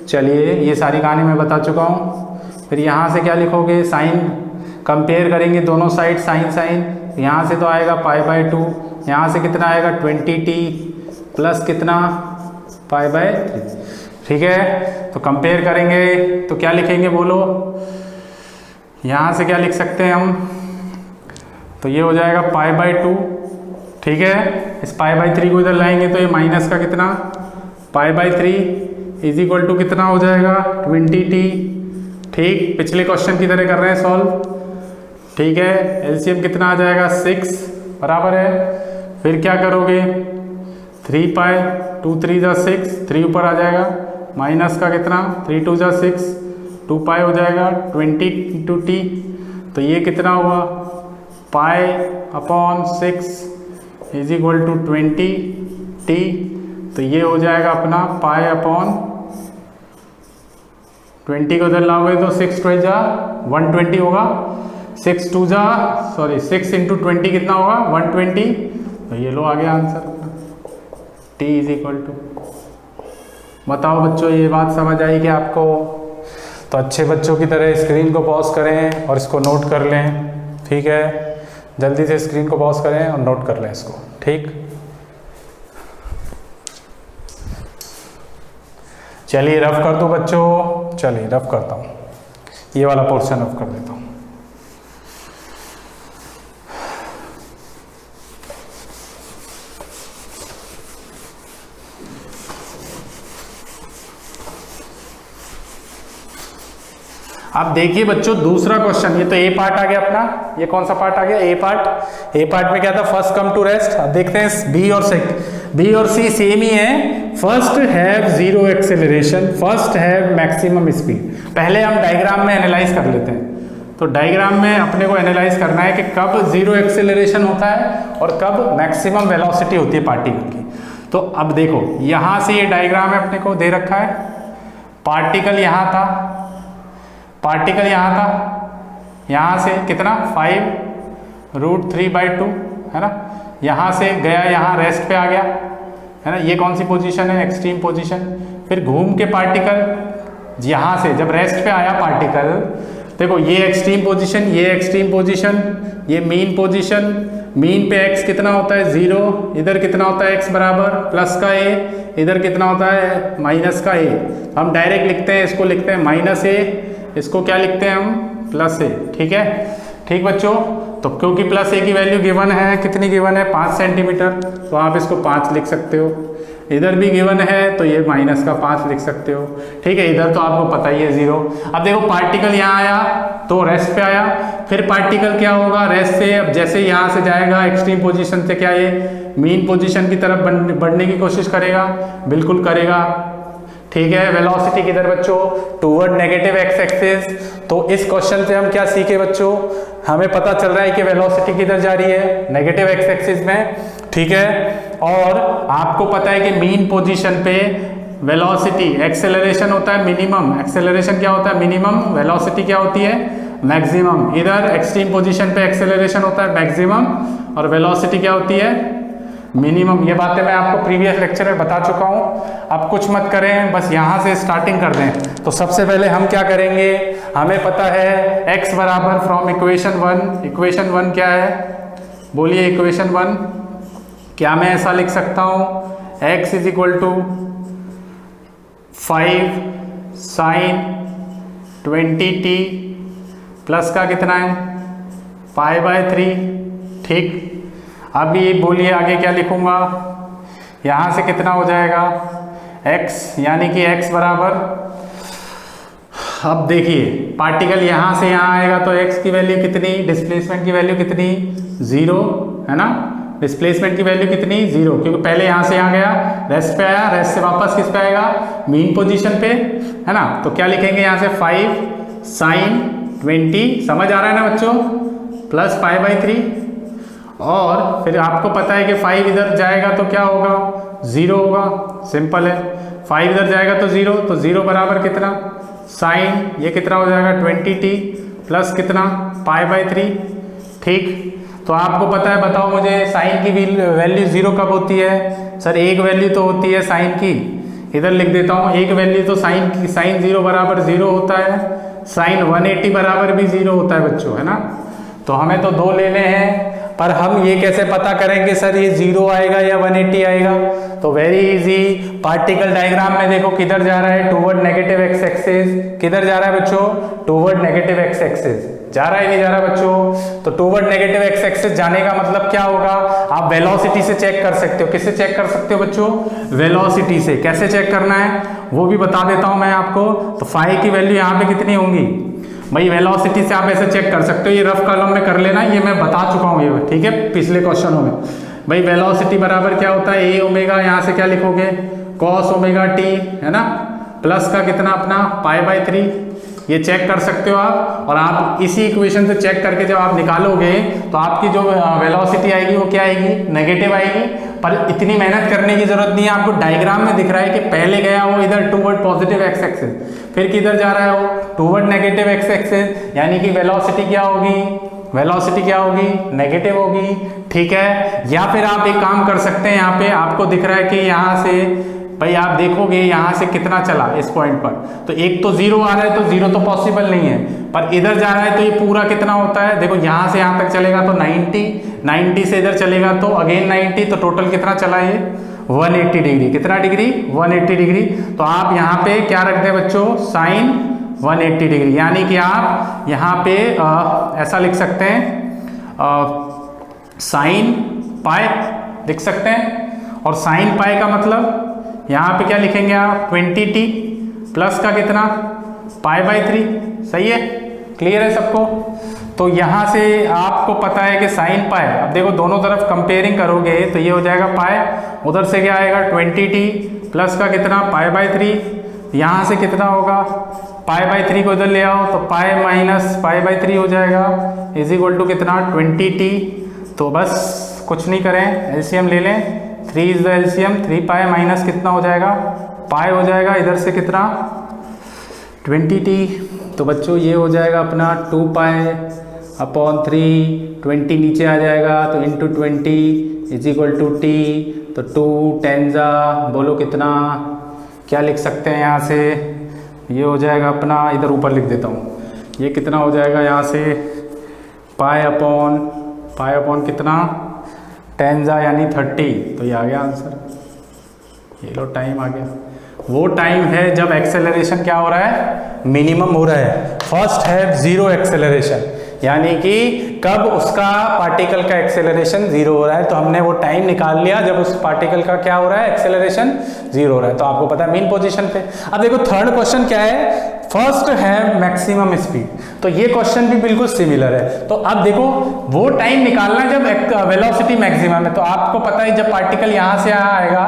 चलिए ये सारी कहानी मैं बता चुका हूँ। फिर यहाँ से क्या लिखोगे, साइन कंपेयर करेंगे दोनों साइड, साइन यहाँ से तो आएगा π/2, यहाँ से कितना आएगा 20t प्लस कितना π/3, ठीक है। तो कंपेयर करेंगे तो क्या लिखेंगे बोलो, यहाँ से क्या लिख सकते हैं हम, तो ये हो जाएगा π/2, ठीक है। इस π/3 को इधर लाएंगे तो ये माइनस का कितना π/3 इज इक्वल टू कितना हो जाएगा 20t, ठीक। पिछले क्वेश्चन की तरह कर रहे हैं सॉल्व, ठीक है। एलसीएम कितना आ जाएगा 6 बराबर है, फिर क्या करोगे 3π 2 3 जा 6, 3 ऊपर आ जाएगा, माइनस का कितना 3 2 जा 6, 2π हो जाएगा 20 × t, तो ये कितना हुआ π/6 इज इक्वल टू 20t, तो ये हो जाएगा अपना π/20 को उधर लाओगे तो 6 2 जा 120 होगा, 6 2 जा 6 × 20 कितना होगा 120, तो ये लो आ गया answer t is equal to. बताओ बच्चों ये बात समझ आई कि आपको? तो अच्छे बच्चों की तरह स्क्रीन को पॉज करें और इसको नोट कर लें, ठीक है। जल्दी से स्क्रीन को पॉज करें और नोट कर लें इसको, ठीक। चलिए रफ कर दो बच्चों, चलिए रफ करता हूँ, ये वाला पोर्शन रफ कर देता हूँ। अब देखिए बच्चों दूसरा क्वेश्चन, ये तो ए पार्ट आ गया अपना, ये कौन सा पार्ट आ गया, ए पार्ट। ए पार्ट में क्या था, फर्स्ट कम टू रेस्ट। अब देखते हैं बी और सी सेम ही है। First have zero acceleration, first have maximum speed. पहले हम डायग्राम में एनालाइज कर लेते हैं। तो डायग्राम में अपने को एनालाइज करना है कि कब जीरो एक्सेलरेशन होता है और कब मैक्सिमम वेलोसिटी होती है पार्टिकल की। तो अब देखो यहां से ये डायग्राम में अपने को दे रखा है, पार्टिकल यहां था, पार्टिकल यहां था, यहां से कितना 5√3/2 है ना, यहां से गया यहां रेस्ट पे आ गया है ना, ये कौन सी पोजीशन है, एक्सट्रीम पोजीशन। फिर घूम के पार्टिकल यहां से जब रेस्ट पे आया पार्टिकल, देखो ये एक्सट्रीम पोजीशन, ये एक्सट्रीम पोजीशन, ये मीन पोजीशन, मीन पे x कितना होता है 0, इधर कितना होता है x बराबर प्लस का a, इधर कितना होता है माइनस का a। हम डायरेक्ट लिखते हैं, इसको लिखते हैं -a, इसको क्या लिखते हैं हम +a। ठीक है, ठीक बच्चों। तो क्योंकि +a की वैल्यू गिवन है, कितनी गिवन है 5 सेंटीमीटर, तो आप इसको 5 लिख सकते हो। इधर भी गिवन है तो ये -5 लिख सकते हो। ठीक है, इधर तो आपको पता ही है 0। अब देखो पार्टिकल यहाँ आया तो रेस्ट पे आया, फिर पार्टिकल क्या होगा रेस्ट से, अब जैसे यहाँ से जाएगा एक्सट्रीम पोजीशन से क्या ये मीन पोजीशन की तरफ बढ़ने की कोशिश करेगा, बिल्कुल करेगा। ठीक है, वेलोसिटी किधर बच्चों, टूवर्ड नेगेटिव एक्स एक्सिस। तो इस क्वेश्चन से हम क्या सीखे बच्चों, हमें पता चल रहा है कि वेलोसिटी किधर जा रही है, नेगेटिव एक्स एक्सिस में। ठीक है, और आपको पता है कि मीन पोजीशन पे वेलोसिटी एक्सेलरेशन होता है मिनिमम, एक्सेलरेशन क्या होता है मिनिमम, वेलोसिटी क्या होती है मैक्सिमम। इधर एक्सट्रीम पोजीशन पे एक्सेलरेशन होता है मैक्सिमम और वेलोसिटी क्या होती है मिनिमम। ये बातें मैं आपको प्रीवियस लेक्चर में बता चुका हूँ। अब कुछ मत करें, बस यहाँ से स्टार्टिंग कर दें। तो सबसे पहले हम क्या करेंगे, हमें पता है x बराबर फ्रॉम इक्वेशन 1, इक्वेशन 1 क्या है बोलिए, इक्वेशन 1 क्या मैं ऐसा लिख सकता हूँ, x = 5 sin 20t प्लस का कितना है π/3। ठीक, अब ये बोलिए आगे क्या लिखूंगा, यहाँ से कितना हो जाएगा x, यानी कि x बराबर, अब देखिए पार्टिकल यहाँ से यहाँ आएगा तो x की वैल्यू कितनी, डिस्प्लेसमेंट की वैल्यू कितनी 0 है ना, डिस्प्लेसमेंट की वैल्यू कितनी 0, क्योंकि पहले यहाँ से यहाँ गया रेस्ट पे आया, रेस्ट से वापस किस पे आएगा मीन पोजीशन पे है ना। तो क्या लिखेंगे यहाँ से 5 sin 20, समझ आ रहा है ना बच्चों, प्लस π/3। और फिर आपको पता है कि 5 इधर जाएगा तो क्या होगा 0 होगा, सिंपल है। 5 इधर जाएगा तो 0, तो 0 बराबर कितना साइन, ये कितना हो जाएगा 20t प्लस कितना π/3। ठीक, तो आपको पता है, बताओ मुझे साइन की वैल्यू 0 कब होती है सर, एक वैल्यू तो होती है साइन की, इधर लिख देता हूँ एक वैल्यू तो साइन की, साइन 0 बराबर 0 होता है, साइन 180 बराबर भी 0 होता है बच्चों है ना। तो हमें तो 2 लेने हैं, पर हम ये कैसे पता करेंगे सर ये 0 आएगा या 180 आएगा। तो वेरी इजी, पार्टिकल डायग्राम में देखो किधर जा रहा है टूवर्ड नेगेटिव एक्स एक्सिस, किधर जा रहा है बच्चों टूवर्ड नेगेटिव एक्स एक्सिस, जा रहा है नहीं जा रहा बच्चों। तो टूवर्ड नेगेटिव एक्स एक्सिस जाने का मतलब क्या होगा, आप वेलोसिटी से चेक कर सकते हो। किससे चेक कर सकते हो बच्चों, वेलोसिटी से। कैसे चेक करना है वो भी बता देता हूं मैं आपको। तो फाई की वैल्यू यहाँ पे कितनी होंगी भाई, वेलोसिटी से आप ऐसे चेक कर सकते हो, ये रफ कॉलम में कर लेना, ये मैं बता चुका हूँ ये, ठीक है, पिछले क्वेश्चनों में। भाई वेलोसिटी बराबर क्या होता है, ए ओमेगा, यहाँ से क्या लिखोगे cos ओमेगा टी है ना, प्लस का कितना अपना π/3, ये चेक कर सकते हो आप। और आप इसी इक्वेशन से चेक करके जब आप निकालोगे तो आपकी जो वेलोसिटी आएगी वो क्या आएगी, नेगेटिव आएगी। पर इतनी मेहनत करने की जरूरत नहीं है, आपको डायग्राम में दिख रहा है कि पहले गया वो इधर टूवर्ड पॉजिटिव एक्स एक्सिस, फिर किधर जा रहा है वो टूवर्ड नेगेटिव एक्स एक्सिस, यानी कि वेलोसिटी क्या होगी, वेलोसिटी क्या होगी नेगेटिव होगी। ठीक है, या फिर आप एक काम कर सकते हैं, यहाँ पे आपको दिख रहा है कि यहाँ से भाई आप देखोगे यहाँ से कितना चला इस पॉइंट पर, तो एक तो 0 आ रहा है, तो 0 तो पॉसिबल नहीं है, पर इधर जा रहा है तो ये पूरा कितना होता है, देखो यहाँ से यहाँ तक चलेगा तो 90 से इधर चलेगा तो अगेन 90, तो टोटल कितना चला ये 180 डिग्री, कितना डिग्री 180 डिग्री। तो आप यहाँ पे क्या रख दें बच्चों, साइन 180 डिग्री, यानी कि आप यहाँ पे ऐसा लिख सकते हैं साइन पाई लिख सकते हैं। और साइन पाई का मतलब यहाँ पे क्या लिखेंगे आप 20t प्लस का कितना π/3, सही है, क्लियर है सबको। तो यहाँ से आपको पता है कि साइन पाए, अब देखो दोनों तरफ कंपेयरिंग करोगे तो ये हो जाएगा पाए, उधर से क्या आएगा 20t प्लस का कितना पाई बाई 3, यहाँ से कितना होगा पाई बाई 3 को इधर ले आओ तो पाई माइनस पाई बाई 3 हो जाएगा इज इक्वल टू कितना 20t। तो बस कुछ नहीं करें, एलसीएम ले लें, 3 is the LCM, 3 pi minus कितना हो जाएगा पाई हो जाएगा, इधर से कितना 20t। तो बच्चों ये हो जाएगा अपना 2 पाई अपॉन 3, 20 नीचे आ जाएगा तो into 20 is equal to T. तो 2 टेंजा बोलो कितना, क्या लिख सकते हैं यहाँ से, ये हो जाएगा अपना, इधर ऊपर लिख देता हूँ, ये कितना हो जाएगा यहाँ से पाई अपॉन कितना टेंजा यानी 30। तो ये आ गया आंसर, ये लो टाइम आ गया। वो टाइम है जब एक्सेलरेशन क्या हो रहा है मिनिमम हो रहा है, फर्स्ट है जीरो एक्सेलरेशन, यानी कि कब उसका पार्टिकल का एक्सेलरेशन जीरो हो रहा है। तो हमने वो टाइम निकाल लिया जब उस पार्टिकल का क्या हो रहा है एक्सेलरेशन जीरो हो रहा है। तो आपको पता है मीन पोजीशन पे। अब देखो थर्ड क्वेश्चन क्या है, फर्स्ट है मैक्सिमम स्पीड, तो ये क्वेश्चन भी बिल्कुल सिमिलर है। तो अब देखो वो टाइम निकालना जब वेलोसिटी मैक्सिमम है, तो आपको पता है जब पार्टिकल यहाँ से यहाँ आएगा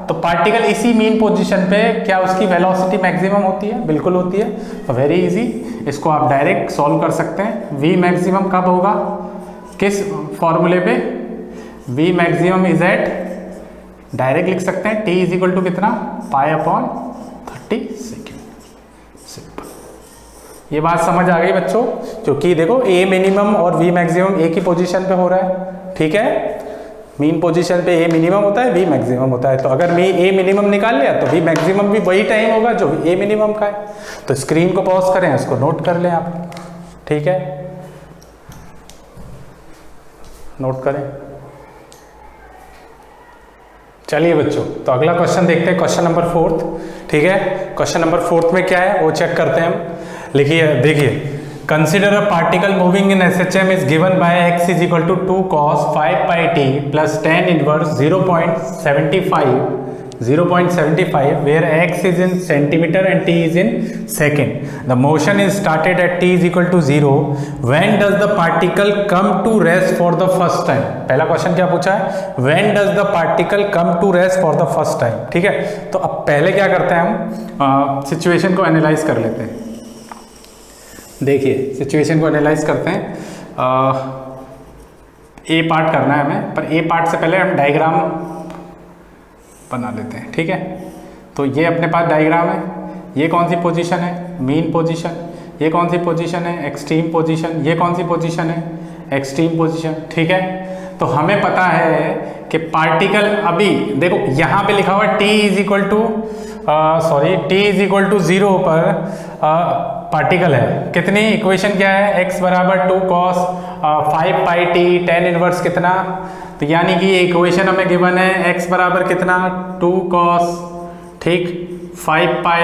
तो पार्टिकल इसी मीन पोजीशन पे क्या उसकी वेलोसिटी मैक्सिमम होती है, बिल्कुल होती है। तो वेरी इजी, इसको आप डायरेक्ट सॉल्व कर सकते हैं। वी मैक्सिमम कब होगा, किस फॉर्मूले पे, V maximum is at, direct लिख सकते हैं टी इज इक्वल टू कितना पाई अपॉन 30 सेकेंड। ये बात समझ आ गई बच्चों, क्योंकि देखो ए मिनिमम और वी मैक्सिमम एक ही पोजीशन पे हो रहा है, ठीक है। मीन पोजीशन पे ए मिनिमम होता है, वी मैक्सिमम होता है। तो अगर मैं ए मिनिमम निकाल लिया तो वी मैक्सिमम भी वही टाइम होगा जो ए मिनिमम का है। तो स्क्रीन को पॉज करें, उसको नोट कर लें आप, ठीक है, नोट करें। चलिए बच्चों, तो अगला क्वेश्चन देखते हैं, क्वेश्चन नंबर 4, ठीक है। क्वेश्चन नंबर 4 में क्या है वो चेक करते हैं हम। लिखिए, देखिए, consider a particle moving in SHM is given by x is equal to 2 cos 5 pi t plus tan inverse 0.75 where x is in centimeter and t is in second. The motion is started at t is equal to 0. When does the particle come to rest for the first time? पहला question क्या पूछा है, when does the particle come to rest for the first time, ठीक है। तो अब पहले क्या करते हैं हम, सिचुएशन को एनालाइज कर लेते हैं। देखिए सिचुएशन को एनालाइज करते हैं, ए पार्ट करना है हमें, पर ए पार्ट से पहले हम डायग्राम बना लेते हैं, ठीक है। तो ये अपने पास डायग्राम है, ये कौन सी पोजीशन है मीन पोजीशन, ये कौन सी पोजीशन है एक्सट्रीम पोजीशन, ये कौन सी पोजीशन है एक्सट्रीम पोजीशन, ठीक है। तो हमें पता है कि पार्टिकल अभी देखो यहाँ पे लिखा हुआ है t is equal to t is equal to 0 पर पार्टिकल है, कितनी इक्वेशन क्या है, x बराबर 2 cos 5 pi t tan inverse कितना, तो यानी कि ये इक्वेशन हमें गिवन है x बराबर कितना 2 cos, ठीक, 5 pi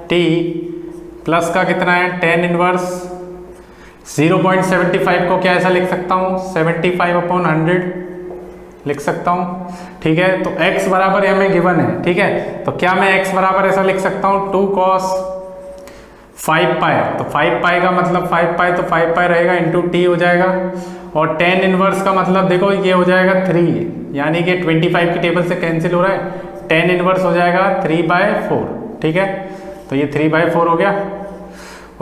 t प्लस का कितना है tan इनवर्स 0.75 को क्या ऐसा लिख सकता हूँ 75/100 लिख सकता हूँ, ठीक है। तो x बराबर हमें गिवन है, ठीक है। तो क्या मैं x बराबर ऐसा लिख सकता हूँ 2 cos 5 पाई, तो 5 पाई का मतलब 5 पाई, तो 5 पाई रहेगा इंटू टी हो जाएगा, और tan इनवर्स का मतलब देखो ये हो जाएगा 3, यानी कि 25 की टेबल से कैंसिल हो रहा है, tan इनवर्स हो जाएगा 3/4, ठीक है। तो ये 3/4 हो गया,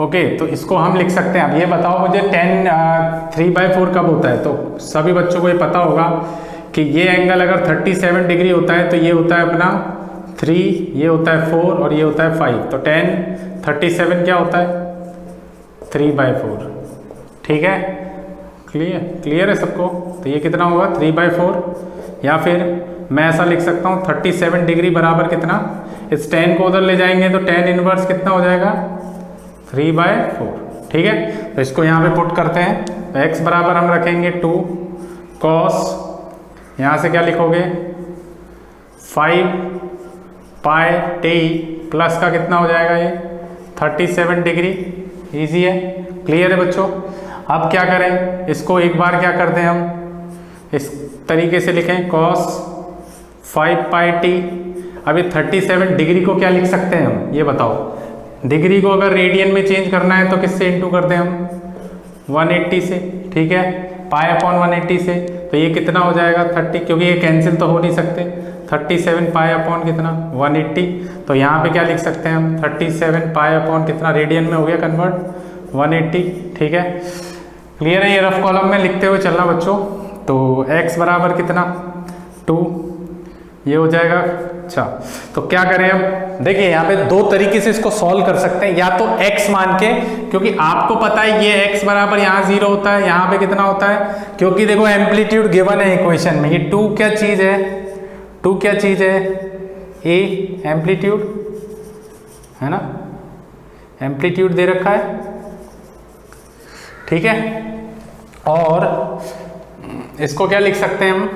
ओके। तो इसको हम लिख सकते हैं। अब ये बताओ मुझे 3/4 कब होता है, तो सभी बच्चों को ये पता होगा कि ये एंगल अगर 37 डिग्री होता है तो ये होता है अपना 3, ये होता है 4 और ये होता है 5, तो tan 37 क्या होता है 3/4, ठीक है। क्लियर है सबको। तो ये कितना होगा 3/4, या फिर मैं ऐसा लिख सकता हूँ 37 डिग्री बराबर कितना, इस tan को उधर ले जाएंगे तो tan इनवर्स कितना हो जाएगा 3/4, ठीक है। तो इसको यहाँ पे पुट करते हैं, तो x बराबर हम रखेंगे 2 cos, यहाँ से क्या लिखोगे 5 pi t प्लस का कितना हो जाएगा ये 37 डिग्री, ईजी है, क्लियर है बच्चों। अब क्या करें, इसको एक बार क्या करते हैं हम इस तरीके से लिखें cos 5 pi t। अभी 37 डिग्री को क्या लिख सकते हैं हम, ये बताओ, डिग्री को अगर रेडियन में चेंज करना है तो किससे इंटू कर दें हम, 180 से, ठीक है, पाई अपॉन 180 से। तो ये कितना हो जाएगा 30, क्योंकि ये कैंसिल तो हो नहीं सकते, 37 पाई अपॉन कितना 180। तो यहाँ पे क्या लिख सकते हैं हम, 37 पाई अपॉन कितना, रेडियन में हो गया कन्वर्ट 180, ठीक है। क्लियर है, ये रफ कॉलम में लिखते हुए चलना बच्चों। तो x बराबर कितना 2, ये हो जाएगा। अच्छा, तो क्या करें अब, देखिए यहाँ पे दो तरीके से इसको सॉल्व कर सकते हैं, या तो x मान के, क्योंकि आपको पता है ये x बराबर यहाँ 0 होता है, यहाँ पे कितना होता है, क्योंकि देखो एम्पलीट्यूड गिवन है इक्वेशन में। ये 2 क्या चीज है, 2 क्या चीज है, a एम्पलीट्यूड है ना, एम्पलीट्यूड दे रखा है, ठीक है। और इसको क्या लिख सकते हैं हम,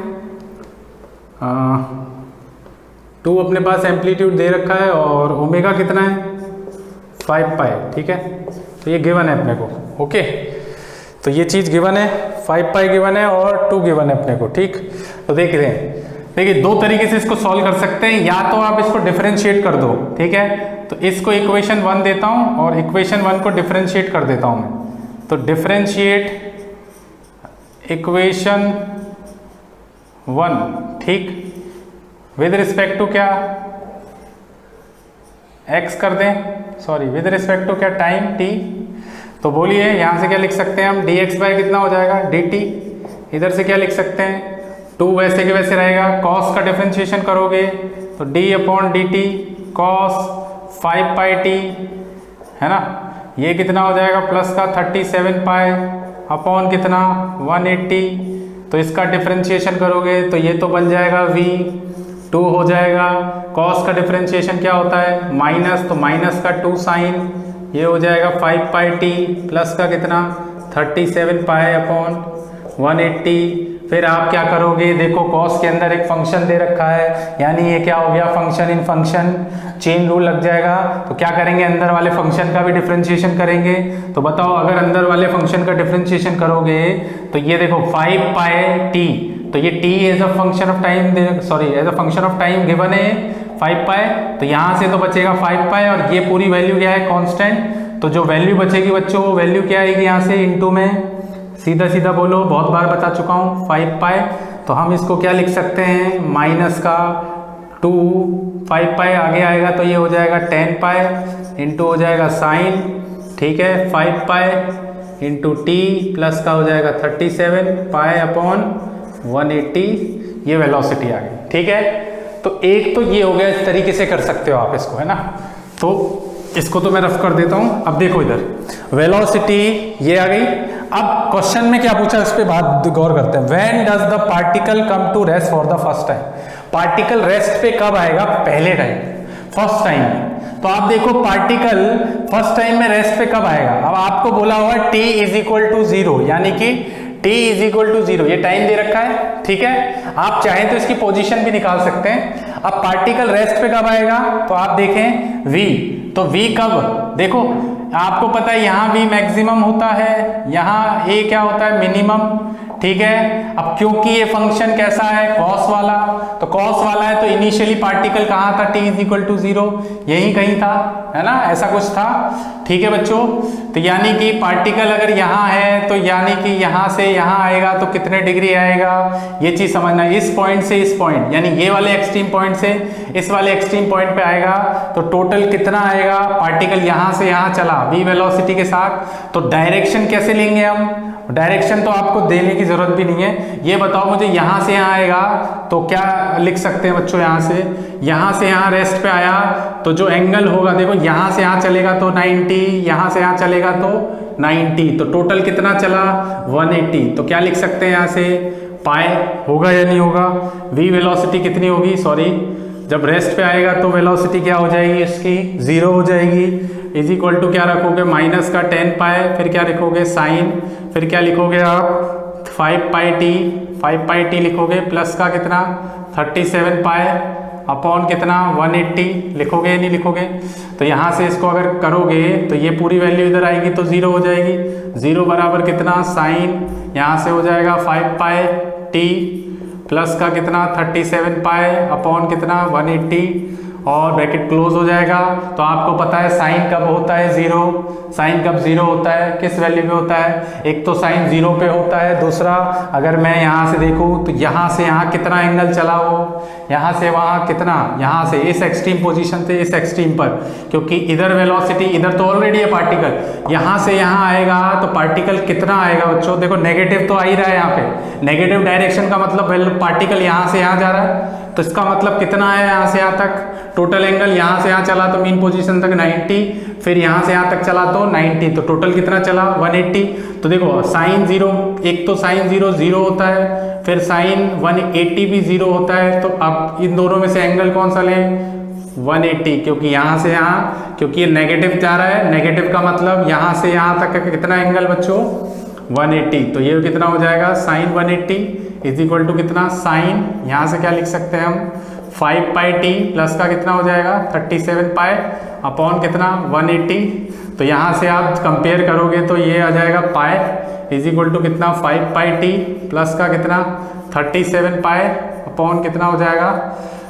2 अपने पास एम्पलीट्यूड दे रखा है और ओमेगा कितना है 5 पाई, ठीक है। तो ये गिवन है अपने को, ओके। तो ये चीज गिवन है, 5 पाई गिवन है और 2 गिवन है अपने को, ठीक। तो देख रहे हैं, देखिए दो तरीके से इसको सॉल्व कर सकते हैं, या तो आप इसको डिफरेंशिएट कर दो, ठीक है। तो इसको इक्वेशन 1 देता हूं और इक्वेशन 1 को डिफरेंशिएट कर देता हूं मैं। तो डिफरेंशिएट इक्वेशन 1, ठीक, विद रिस्पेक्ट टू क्या, x कर दें, सॉरी विद रिस्पेक्ट टू क्या, टाइम t। तो बोलिए यहां से क्या लिख सकते हैं हम, dx बाय कितना हो जाएगा dt। इधर से क्या लिख सकते हैं, 2 वैसे के वैसे रहेगा, cos का डिफरेंशिएशन करोगे तो d अपॉन dt cos 5 पाई t, है ना। ये कितना हो जाएगा प्लस का 37 पाई अपॉन कितना 180। तो इसका डिफरेंशिएशन करोगे तो ये तो बन जाएगा v, 2 हो जाएगा, cos का डिफरेंशिएशन क्या होता है माइनस, तो माइनस का 2 साइन, ये हो जाएगा 5 पाई t प्लस का कितना 37 पाई अपॉन 180। फिर आप क्या करोगे, देखो cos के अंदर एक फंक्शन दे रखा है, यानी ये क्या हो गया function in function, chain rule लग जाएगा। तो क्या करेंगे, अंदर वाले फंक्शन का भी डिफरेंशिएशन करेंगे। तो बताओ अगर अंदर वाले फंक्शन का डिफरेंशिएशन करोगे तो ये देखो 5 पाई t, तो ये t as a function of time, sorry as a function of time given है 5 पाई। तो यहाँ से तो बचेगा 5 पाई और ये पूरी वैल्यू क्या है कांस्टेंट। तो जो वैल्यू बचेगी बच्चों, वो वैल्यू क्या आएगी यहाँ से इनटू में, सीधा सीधा बोलो, बहुत बार बता चुका हूँ 5 पाई। तो हम इसको क्या लिख सकते हैं, माइनस का 2, 5 पाई आगे आएगा तो ये हो जाएगा 10 पाई इंटू हो जाएगा साइन, ठीक है, 5 पाई इंटू टी प्लस का हो जाएगा 37 पाई अपॉन 180। ये वेलोसिटी आ गई, ठीक है। तो एक तो ये हो गया, इस तरीके से कर सकते हो आप इसको, है ना। तो इसको तो मैं रफ कर देता हूं। अब देखो इधर वेलोसिटी ये आ गई। अब क्वेश्चन में क्या पूछा, इस पे बात गौर करते हैं। When does the particle come to rest for the first time, particle rest पे कब आएगा, पहले टाइम, फर्स्ट टाइम में। तो आप देखो पार्टिकल फर्स्ट टाइम में रेस्ट पे कब आएगा। अब आपको बोला हुआ t इज इक्वल टू 0, यानी कि t इज इक्वल टू 0, ये टाइम दे रखा है, ठीक है। आप चाहें तो इसकी पोजीशन भी निकाल सकते हैं। अब पार्टिकल रेस्ट पे कब आएगा, तो आप देखें v, तो v कब, देखो आपको पता है यहाँ v मैक्सिमम होता है, यहाँ a क्या होता है मिनिमम, ठीक है। अब क्योंकि ये फंक्शन कैसा है कॉस वाला, तो कॉस वाला है तो इनिशियली पार्टिकल कहाँ था, t इज इक्वल टू 0, यही कहीं था, है ना, ऐसा कुछ था, ठीक है बच्चों। तो यानी कि पार्टिकल अगर यहाँ है तो यानी कि यहाँ से यहाँ आएगा तो कितने डिग्री आएगा, ये चीज समझना। इस पॉइंट से इस पॉइंट, यानी ये वाले एक्सट्रीम पॉइंट से इस वाले एक्सट्रीम पॉइंट पे आएगा तो टोटल कितना आएगा, पार्टिकल यहाँ से यहाँ चला v वेलोसिटी के साथ। तो डायरेक्शन कैसे लेंगे हम, डायरेक्शन तो आपको देने की जरूरत भी नहीं है। ये बताओ मुझे, यहाँ से यहाँ आएगा तो क्या लिख सकते हैं बच्चों, यहाँ से यहाँ रेस्ट पे आया तो जो एंगल होगा, देखो यहाँ से यहाँ चलेगा तो 90, यहाँ से यहाँ चलेगा तो 90, तो टोटल कितना चला 180। तो क्या लिख सकते हैं यहाँ से, पाई होगा या नहीं होगा, v वेलोसिटी कितनी होगी, सॉरी जब रेस्ट पे आएगा तो वेलोसिटी क्या हो जाएगी इसकी 0 हो जाएगी, इज इक्वल टू क्या रखोगे माइनस का 10 पाई, फिर क्या लिखोगे साइन, फिर क्या लिखोगे आप 5 पाई टी लिखोगे प्लस का कितना 37 पाई अपॉन कितना 180 लिखोगे नहीं लिखोगे। तो यहाँ से इसको अगर करोगे तो ये पूरी वैल्यू इधर आएगी तो 0 हो जाएगी, 0 बराबर कितना साइन, यहाँ से हो जाएगा 5 पाई टी प्लस का कितना 37 पाई अपॉन कितना 180 और ब्रैकेट क्लोज हो जाएगा। तो आपको पता है साइन कब होता है 0, साइन कब 0 होता है, किस वैल्यू पे होता है, एक तो साइन 0 पे होता है, दूसरा अगर मैं यहाँ से देखूँ तो यहाँ से यहाँ कितना एंगल चला हो, यहाँ से वहाँ कितना, यहाँ से इस एक्सट्रीम पोजीशन से इस एक्सट्रीम पर, क्योंकि इधर वेलोसिटी इधर तो ऑलरेडी है पार्टिकल, यहाँ से यहाँ आएगा तो पार्टिकल कितना आएगा बच्चों, देखो नेगेटिव तो आ ही रहा है यहाँ पे, नेगेटिव डायरेक्शन का मतलब पार्टिकल यहाँ से यहाँ जा रहा है, तो इसका मतलब कितना है यहाँ से यहाँ तक, टोटल एंगल यहाँ से यहाँ चला तो मीन पोजीशन तक 90, फिर यहाँ से यहाँ तक चला तो 90, तो टोटल कितना चला 180। तो देखो साइन 0, एक तो साइन 0 0 होता है, फिर साइन 180 भी 0 होता है, तो अब इन दोनों में से एंगल कौन सा लें 180, क्योंकि यहाँ से यहाँ, क्योंकि ये नेगेटिव जा रहा है, नेगेटिव का मतलब यहाँ से यहाँ तक का कितना एंगल बच्चों 180, तो ये कितना हो जाएगा साइन 180 इज इक्वल टू कितना साइन, यहाँ से क्या लिख सकते हैं हम 5 पाई टी प्लस का कितना हो जाएगा 37 पाई अपॉन कितना 180, तो यहाँ से आप कंपेयर करोगे तो ये आ जाएगा पाई इज इक्वल टू कितना 5 पाई टी प्लस का कितना 37 पाई अपॉन कितना हो जाएगा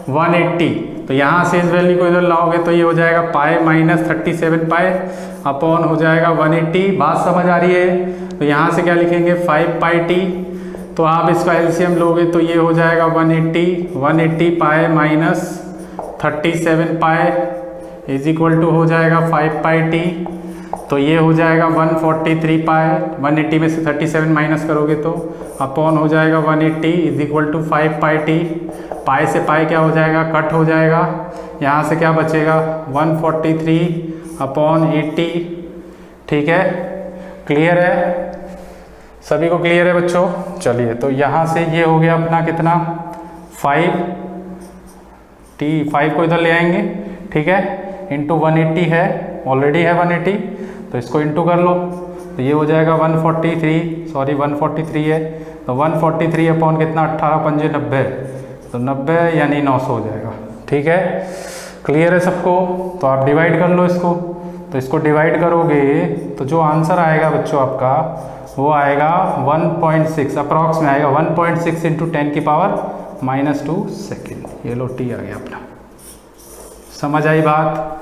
180, तो यहाँ से इस वैल्यू को इधर लाओगे तो ये हो जाएगा पाई माइनस 37 पाई अपॉन हो जाएगा 180, बात समझ आ रही है। तो यहाँ से क्या लिखेंगे 5 पाई टी, तो आप इसका एलसीएम लोगे तो ये हो जाएगा 180 pi minus 37 pi is equal to हो जाएगा 5 पाई टी, तो ये हो जाएगा 143 पाई, 180 में से 37 माइनस करोगे तो अपॉन हो जाएगा 180 is equal to 5 pi T, pi से पाई क्या हो जाएगा कट हो जाएगा, यहाँ से क्या बचेगा 143 अपॉन 80, ठीक है, क्लियर है, सभी को क्लियर है बच्चों। चलिए तो यहाँ से ये हो गया अपना कितना 5 को इधर ले आएंगे, ठीक है, इंटू 180 है, ऑलरेडी है 180, तो इसको इंटू कर लो, तो ये हो जाएगा 143 है, तो 143 अपॉन कितना 18 पंजे 90, तो 90 यानी 900 हो जाएगा, ठीक है, क्लियर है सबको। तो आप डिवाइड कर लो इसको, तो इसको डिवाइड करोगे तो जो आंसर आएगा बच्चों आपका वो आएगा 1.6 अप्रॉक्स में आएगा 1.6 इंटू 10 की पावर -2 सेकेंड, ये लो टी आ गया अपना, समझ आई बात।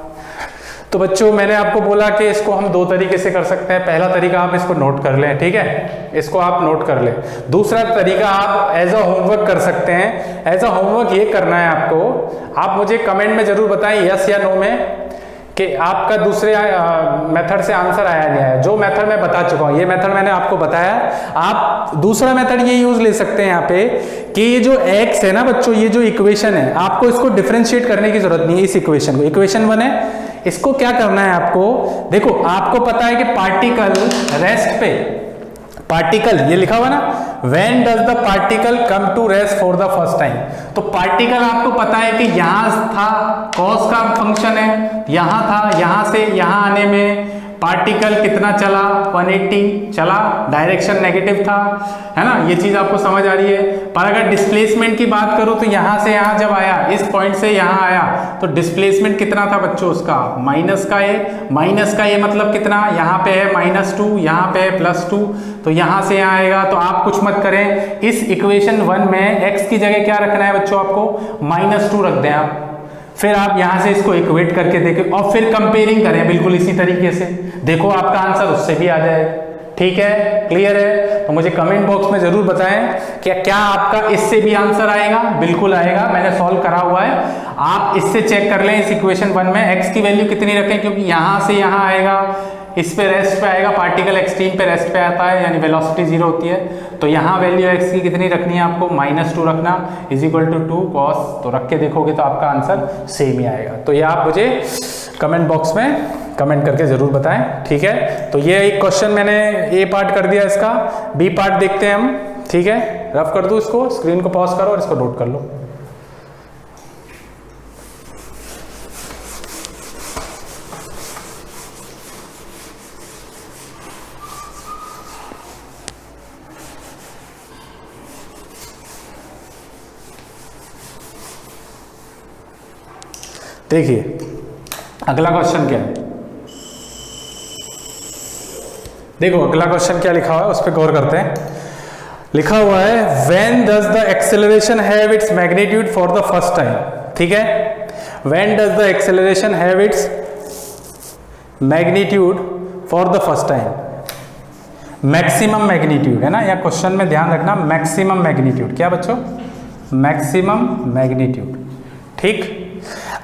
तो बच्चों मैंने आपको बोला कि इसको हम दो तरीके से कर सकते हैं, पहला तरीका आप इसको नोट कर लें, ठीक है, इसको आप नोट कर लें, दूसरा तरीका आप एज अ होमवर्क कर सकते हैं। एज अ होमवर्क ये करना है आपको, आप मुझे कमेंट में जरूर बताएं यस या नो में कि आपका दूसरे मेथड से आंसर आया नहीं आया। जो मेथड मैं बता चुका हूँ, ये मेथड मैंने आपको बताया, आप दूसरा मेथड ये यूज ले सकते हैं यहाँ पे कि ये जो x है ना बच्चों, ये जो इक्वेशन है आपको इसको डिफरेंशिएट करने की जरूरत नहीं है। इस इक्वेशन को, इक्वेशन 1 है, इसको क्या करना है आपको, देखो आपको पता है कि पार्टिकल रेस्ट पे, पार्टिकल ये लिखा हुआ ना, when does the particle come to rest for the first time, तो पार्टिकल आपको पता है कि यहां था, कॉस का फंक्शन है, यहां था, यहां से यहां आने में पार्टिकल कितना चला 180 चला, डायरेक्शन नेगेटिव था, है ना, ये चीज आपको समझ आ रही है। पर अगर डिस्प्लेसमेंट की बात करूं तो यहां से यहां जब आया, इस पॉइंट से यहां आया, तो डिस्प्लेसमेंट कितना था बच्चों उसका माइनस का है, माइनस का ये मतलब कितना, यहाँ पे है -2, यहाँ पे है +2, तो यहां से यहाँ आएगा। तो आप कुछ मत करें, इस इक्वेशन 1 में x की जगह क्या रखना है बच्चों, आपको -2 रख दें आप, फिर आप यहां से इसको इक्वेट करके देखें और फिर कंपेयरिंग करें बिल्कुल इसी तरीके से, देखो आपका आंसर उससे भी आ जाएगा, ठीक है, क्लियर है। तो मुझे कमेंट बॉक्स में जरूर बताएं कि क्या आपका इससे भी आंसर आएगा, बिल्कुल आएगा, मैंने सॉल्व करा हुआ है, आप इससे चेक कर लें। इस इक्वेशन 1 में x की वैल्यू कितनी रखें, क्योंकि यहां से यहां आएगा, इस पे रेस्ट पे आएगा, पार्टिकल एक्सट्रीम पे रेस्ट पे आता है, यानी वेलोसिटी 0 होती है, तो यहाँ वैल्यू x की कितनी रखनी है आपको, -2 रखना, इज इक्वल टू 2 cos, तो रख के देखोगे तो आपका आंसर सेम ही आएगा। तो ये आप मुझे कमेंट बॉक्स में कमेंट करके जरूर बताएं, ठीक है। तो ये एक क्वेश्चन मैंने ए पार्ट कर दिया, इसका बी पार्ट देखते हैं हम, ठीक है, रफ कर दूं इसको, स्क्रीन को पॉज करो और इसको नोट कर लो। देखिए अगला क्वेश्चन क्या है, देखो अगला क्वेश्चन क्या लिखा हुआ है उस पर गौर करते हैं। लिखा हुआ है when does the acceleration have its magnitude for the first time, ठीक है, when does the acceleration have its magnitude for the first time. Maximum magnitude है ना, या क्वेश्चन में ध्यान रखना मैक्सिमम मैग्नीट्यूड, क्या बच्चों, मैक्सिमम मैग्नीट्यूड। ठीक,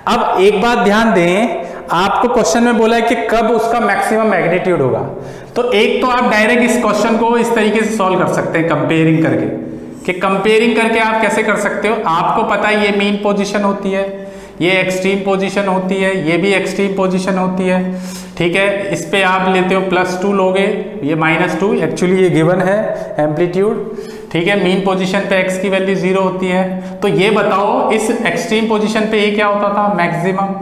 अब एक बात ध्यान दें, आपको क्वेश्चन में बोला है कि कब उसका मैक्सिमम मैग्नीट्यूड होगा। तो एक तो आप डायरेक्ट इस क्वेश्चन को इस तरीके से सॉल्व कर सकते हैं कंपेयरिंग करके, कि कंपेयरिंग करके आप कैसे कर सकते हो, आपको पता है ये मीन पोजीशन होती है, ये एक्सट्रीम पोजीशन होती है, ये भी एक्सट्रीम पोजीशन होती है। ठीक है, इस पे आप लेते हो +2 लोगे, ये -2, एक्चुअली ये गिवन है एम्पलीट्यूड। ठीक है, मीन पोजीशन पे x की वैल्यू 0 होती है। तो ये बताओ इस एक्सट्रीम पोजीशन पे ये क्या होता था, मैक्सिमम,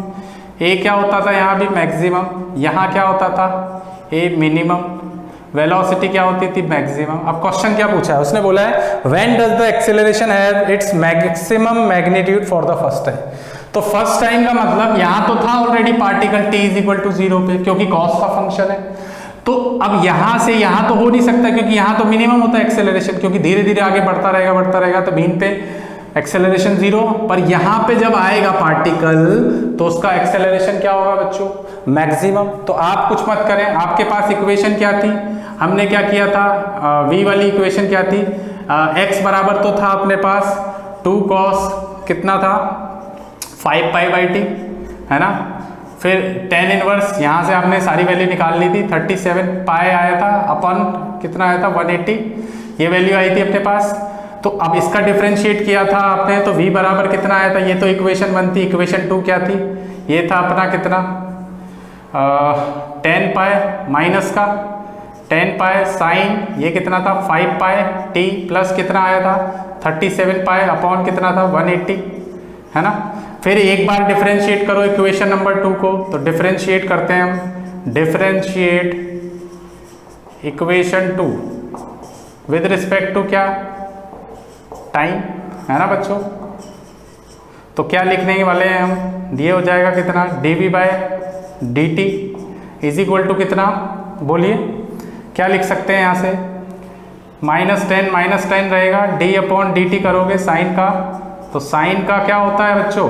ए क्या होता था यहाँ भी मैक्सिमम, यहाँ क्या होता था ए मिनिमम, वेलोसिटी क्या होती थी मैक्सिमम। अब क्वेश्चन क्या पूछा है, उसने बोला है when does the acceleration have its maximum magnitude for the first time. तो फर्स्ट टाइम का मतलब यहाँ तो था ऑलरेडी पार्टिकल t = 0 पे, क्योंकि कॉस का फंक्शन है। तो अब यहाँ से यहाँ तो हो नहीं सकता, क्योंकि यहाँ तो मिनिमम होता है एक्सेलरेशन, क्योंकि धीरे धीरे आगे बढ़ता रहेगा, तो मीन पे एक्सेलरेशन 0, पर यहाँ पे जब आएगा पार्टिकल तो उसका एक्सेलरेशन क्या होगा बच्चों, मैक्सिमम। तो आप कुछ मत करें, आपके पास इक्वेशन क्या थी, हमने क्या किया था, v वाली इक्वेशन क्या थी, x बराबर तो था अपने पास 2 cos कितना था 5π/t, है ना। फिर tan इनवर्स यहाँ से आपने सारी वैल्यू निकाल ली थी, 37π आया था अपन कितना आया था 180, ये वैल्यू आई थी अपने पास। तो अब इसका डिफरेंशिएट किया था आपने, तो v बराबर कितना आया था, ये तो इक्वेशन 1 थी, इक्वेशन 2 क्या थी, ये था अपना कितना 10π माइनस का 10π साइन, ये कितना था 5π t प्लस कितना आया था 37π अपॉन कितना था 180, है ना। फिर एक बार डिफरेंशिएट करो इक्वेशन नंबर 2 को, तो डिफरेंशिएट करते हैं हम, differentiate equation 2 with respect to क्या, टाइम, है ना बच्चों। तो क्या लिखने वाले हैं हम, दिए हो जाएगा कितना dv/dt = कितना, बोलिए क्या लिख सकते हैं यहाँ से, -10 रहेगा, d/dt करोगे साइन का, तो साइन का क्या होता है बच्चों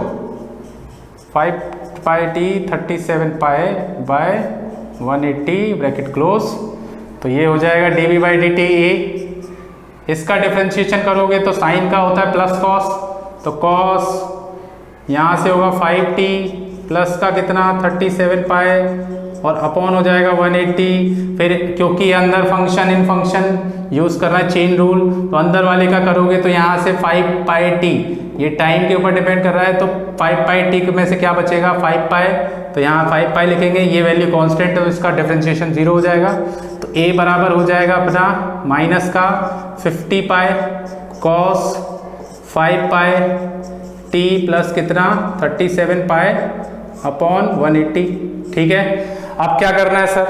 5πt 37π/180 ब्रैकेट क्लोज। तो ये हो जाएगा dv/dt a, इसका डिफरेंशिएशन करोगे तो साइन का होता है प्लस कॉस, तो कॉस यहाँ से होगा 5t प्लस का कितना 37π और अपॉन हो जाएगा 180। फिर क्योंकि अंदर फंक्शन इन फंक्शन यूज करना है चेन रूल, तो अंदर वाले का करोगे तो यहाँ से 5πt, ये टाइम के ऊपर डिपेंड कर रहा है, तो 5πt में से क्या बचेगा 5π, तो यहाँ 5π लिखेंगे, ये वैल्यू कांस्टेंट है तो इसका डिफरेंशिएशन 0 हो जाएगा। तो a बराबर हो जाएगा अपना माइनस का 50π cos 5πt प्लस कितना 37π अपॉन 180। ठीक है, अब क्या करना है सर,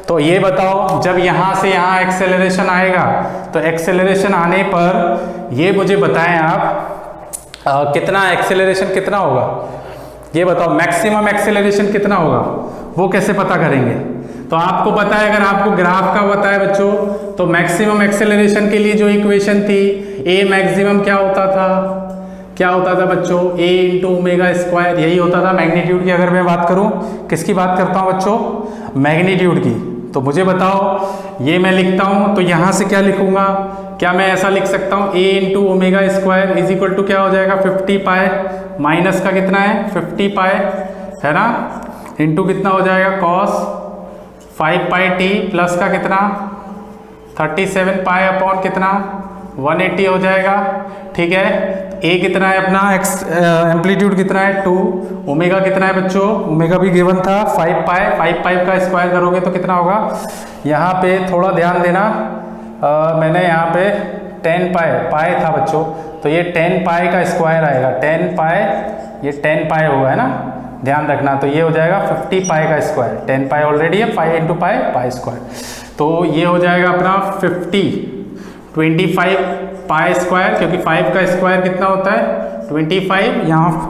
तो ये बताओ जब यहाँ से यहाँ एक्सेलरेशन आएगा, तो एक्सेलरेशन आने पर ये मुझे बताएं आप कितना एक्सेलरेशन कितना होगा, ये बताओ मैक्सिमम एक्सेलरेशन कितना होगा, वो कैसे पता करेंगे। तो आपको पता है, अगर आपको ग्राफ का पता है बच्चों, तो मैक्सिमम एक्सेलरेशन के लिए जो इक्वेशन थी a मैक्सिमम क्या होता था बच्चों, a × ω², यही होता था मैग्नीट्यूड की। अगर मैं बात करूं, किसकी बात करता हूं बच्चों, मैग्नीट्यूड की। तो मुझे बताओ, ये मैं लिखता हूं तो यहां से क्या लिखूंगा, क्या मैं ऐसा लिख सकता हूं a × ω² = क्या हो जाएगा 50π, माइनस का कितना है 50π, है ना, इंटू कितना हो जाएगा cos 5πt प्लस का कितना 37π अपॉन कितना 180 हो जाएगा। ठीक है, a कितना है अपना एम्पलीट्यूड कितना है 2, ओमेगा कितना है बच्चों, ओमेगा भी गिवन था 5π का स्क्वायर करोगे तो कितना होगा, यहाँ पे थोड़ा ध्यान देना, मैंने यहाँ पे 10π था बच्चों, तो ये 10π का स्क्वायर आएगा, 10π ये 10π होगा, है ना, ध्यान रखना। तो ये हो जाएगा 50π का स्क्वायर, 10π ऑलरेडी है, 5 × π², तो ये हो जाएगा अपना 25π², क्योंकि 5 का स्क्वायर कितना होता है 25, यहाँ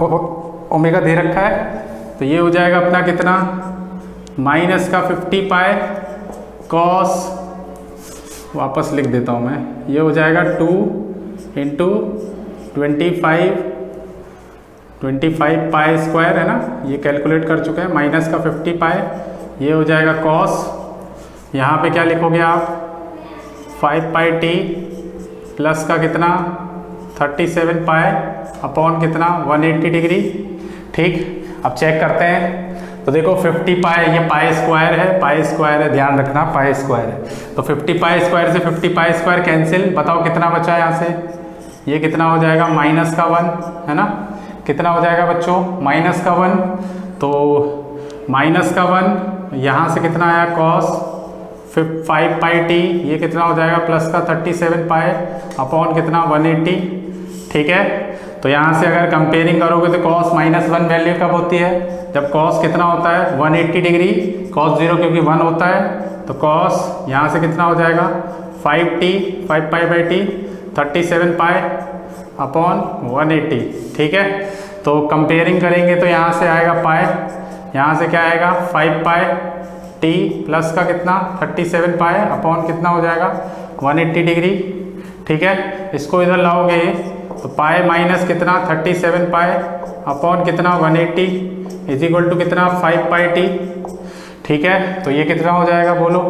ओमेगा दे रखा है, तो ये हो जाएगा अपना कितना माइनस का 50π cos, वापस लिख देता हूँ मैं, ये हो जाएगा 2 × 25 25 पाई स्क्वायर है ना, ये कैलकुलेट कर चुके हैं, माइनस का 50 पाई, ये हो जाएगा कॉस, यहाँ पे क्या लिखोगे आप 5 पाई टी प्लस का कितना 37 पाई अपॉन कितना 180 डिग्री। ठीक, अब चेक करते हैं। तो देखो 50 पाई, ये पाई स्क्वायर है, ध्यान रखना पाई स्क्वायर है। तो 50 पाई स्क्वायर से 50 पाई स्क्वायर कैंसिल, बताओ कितना बचा है यहाँ से, ये कितना हो जाएगा माइनस का 1 है ना, कितना हो जाएगा बच्चों माइनस का 1। तो माइनस का 1 यहाँ से कितना आया कॉस 5 पाई टी, ये कितना हो जाएगा प्लस का 37 पाई अपॉन कितना 180। ठीक है, तो यहाँ से अगर कंपेयरिंग करोगे तो कॉस -1 वैल्यू कब होती है, जब कॉस कितना होता है 180 डिग्री, कॉस 0 क्योंकि 1 होता है, तो कॉस यहाँ से कितना हो जाएगा 5 pi by T 37 pi upon 180। ठीक है, तो कंपेयरिंग करेंगे तो यहाँ से आएगा पाई, यहाँ से क्या आएगा 5 पाई टी प्लस का कितना 37 पाई अपॉन कितना हो जाएगा 180 डिग्री। ठीक है, इसको इधर लाओगे तो पाई माइनस कितना 37 पाई अपॉन कितना 180 इज इक्वल टू कितना 5 पाई टी। ठीक है, तो ये कितना हो जाएगा बोलो,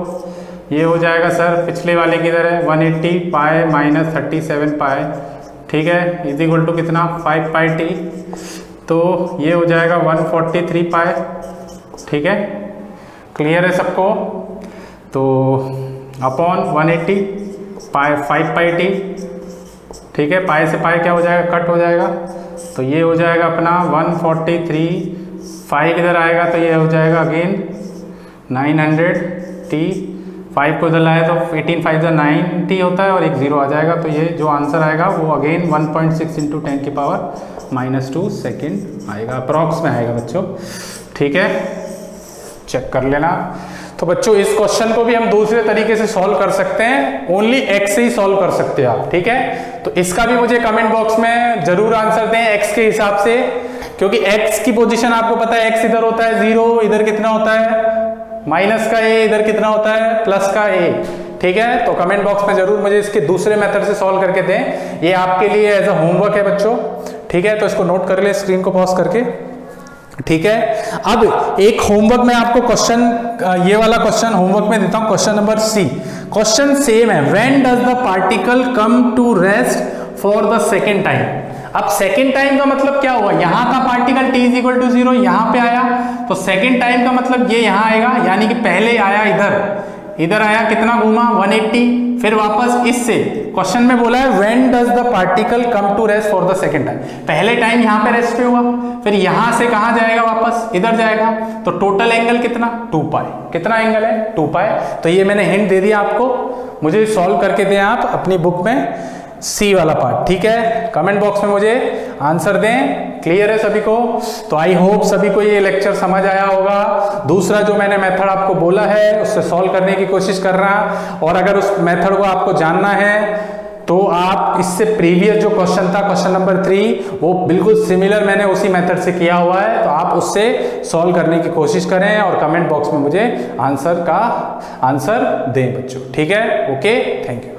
ये हो जाएगा सर पिछले वाले की तरह 180 पाई माइनस 37 पाई। ठीक है, इज इक्वल टू कितना 5 पाई टी, तो ये हो जाएगा 143 पाई। ठीक है, क्लियर है सबको। तो अपॉन 180 पाई 5 पाई टी। ठीक है, पाई से पाई क्या हो जाएगा कट हो जाएगा, तो ये हो जाएगा अपना 143, 5 इधर आएगा तो ये हो जाएगा अगेन 900 टी, 5 को इधर लाए तो 18 5 90 होता है और एक 0 आ जाएगा, तो ये जो आंसर आएगा वो अगेन 1.6 इंटू 10 की पावर -2 सेकेंड आएगा, अप्रॉक्स में आएगा बच्चों। ठीक है, चेक कर लेना। तो बच्चों इस क्वेश्चन को भी हम दूसरे तरीके से सॉल्व कर सकते हैं, ओनली x से ही सॉल्व कर सकते हैं आप। ठीक है, तो इसका भी मुझे कमेंट बॉक्स में जरूर आंसर दें x के हिसाब से, क्योंकि x की पोजीशन आपको पता है, x इधर होता है 0, इधर कितना होता है माइनस का a, इधर कितना होता है प्लस का a। ठीक है, तो कमेंट बॉक्स में जरूर मुझे इसके दूसरे मेथड से सॉल्व करके दें, ये आपके लिए एज अ होमवर्क है बच्चों। ठीक है, तो इसको नोट कर ले स्क्रीन को पॉज करके। ठीक है, अब एक होमवर्क में आपको क्वेश्चन, ये वाला क्वेश्चन होमवर्क में देता हूं, question number C. Question same है, when does the particle come to rest for the second time. अब सेकेंड टाइम का मतलब क्या हुआ, यहां का particle t is equal to 0 यहां पे आया, तो सेकेंड टाइम का मतलब ये यहां आएगा, यानी कि पहले आया इधर आया कितना घूमा 180, फिर वापस इससे क्वेश्चन में बोला है when does the particle come to rest for the second time. पहले टाइम यहां पे रेस्ट पे हुआ, फिर यहां से कहां जाएगा वापस इधर जाएगा, तो टोटल एंगल कितना 2 पाई, कितना एंगल है 2 पाई। तो ये मैंने हिंट दे दिया आपको, मुझे सॉल्व करके दें आप अपनी बुक में सी वाला पार्ट। ठीक है, कमेंट बॉक्स में मुझे आंसर दें। क्लियर है सभी को? तो आई होप सभी को ये लेक्चर समझ आया होगा। दूसरा जो मैंने मेथड आपको बोला है उससे सॉल्व करने की कोशिश कर रहा, और अगर उस मेथड को आपको जानना है तो आप इससे प्रीवियस जो क्वेश्चन था क्वेश्चन नंबर 3 वो बिल्कुल सिमिलर मैंने उसी मेथड से किया हुआ है, तो आप उससे सॉल्व करने की कोशिश करें और कमेंट बॉक्स में मुझे आंसर दें बच्चों। ठीक है, ओके, थैंक यू।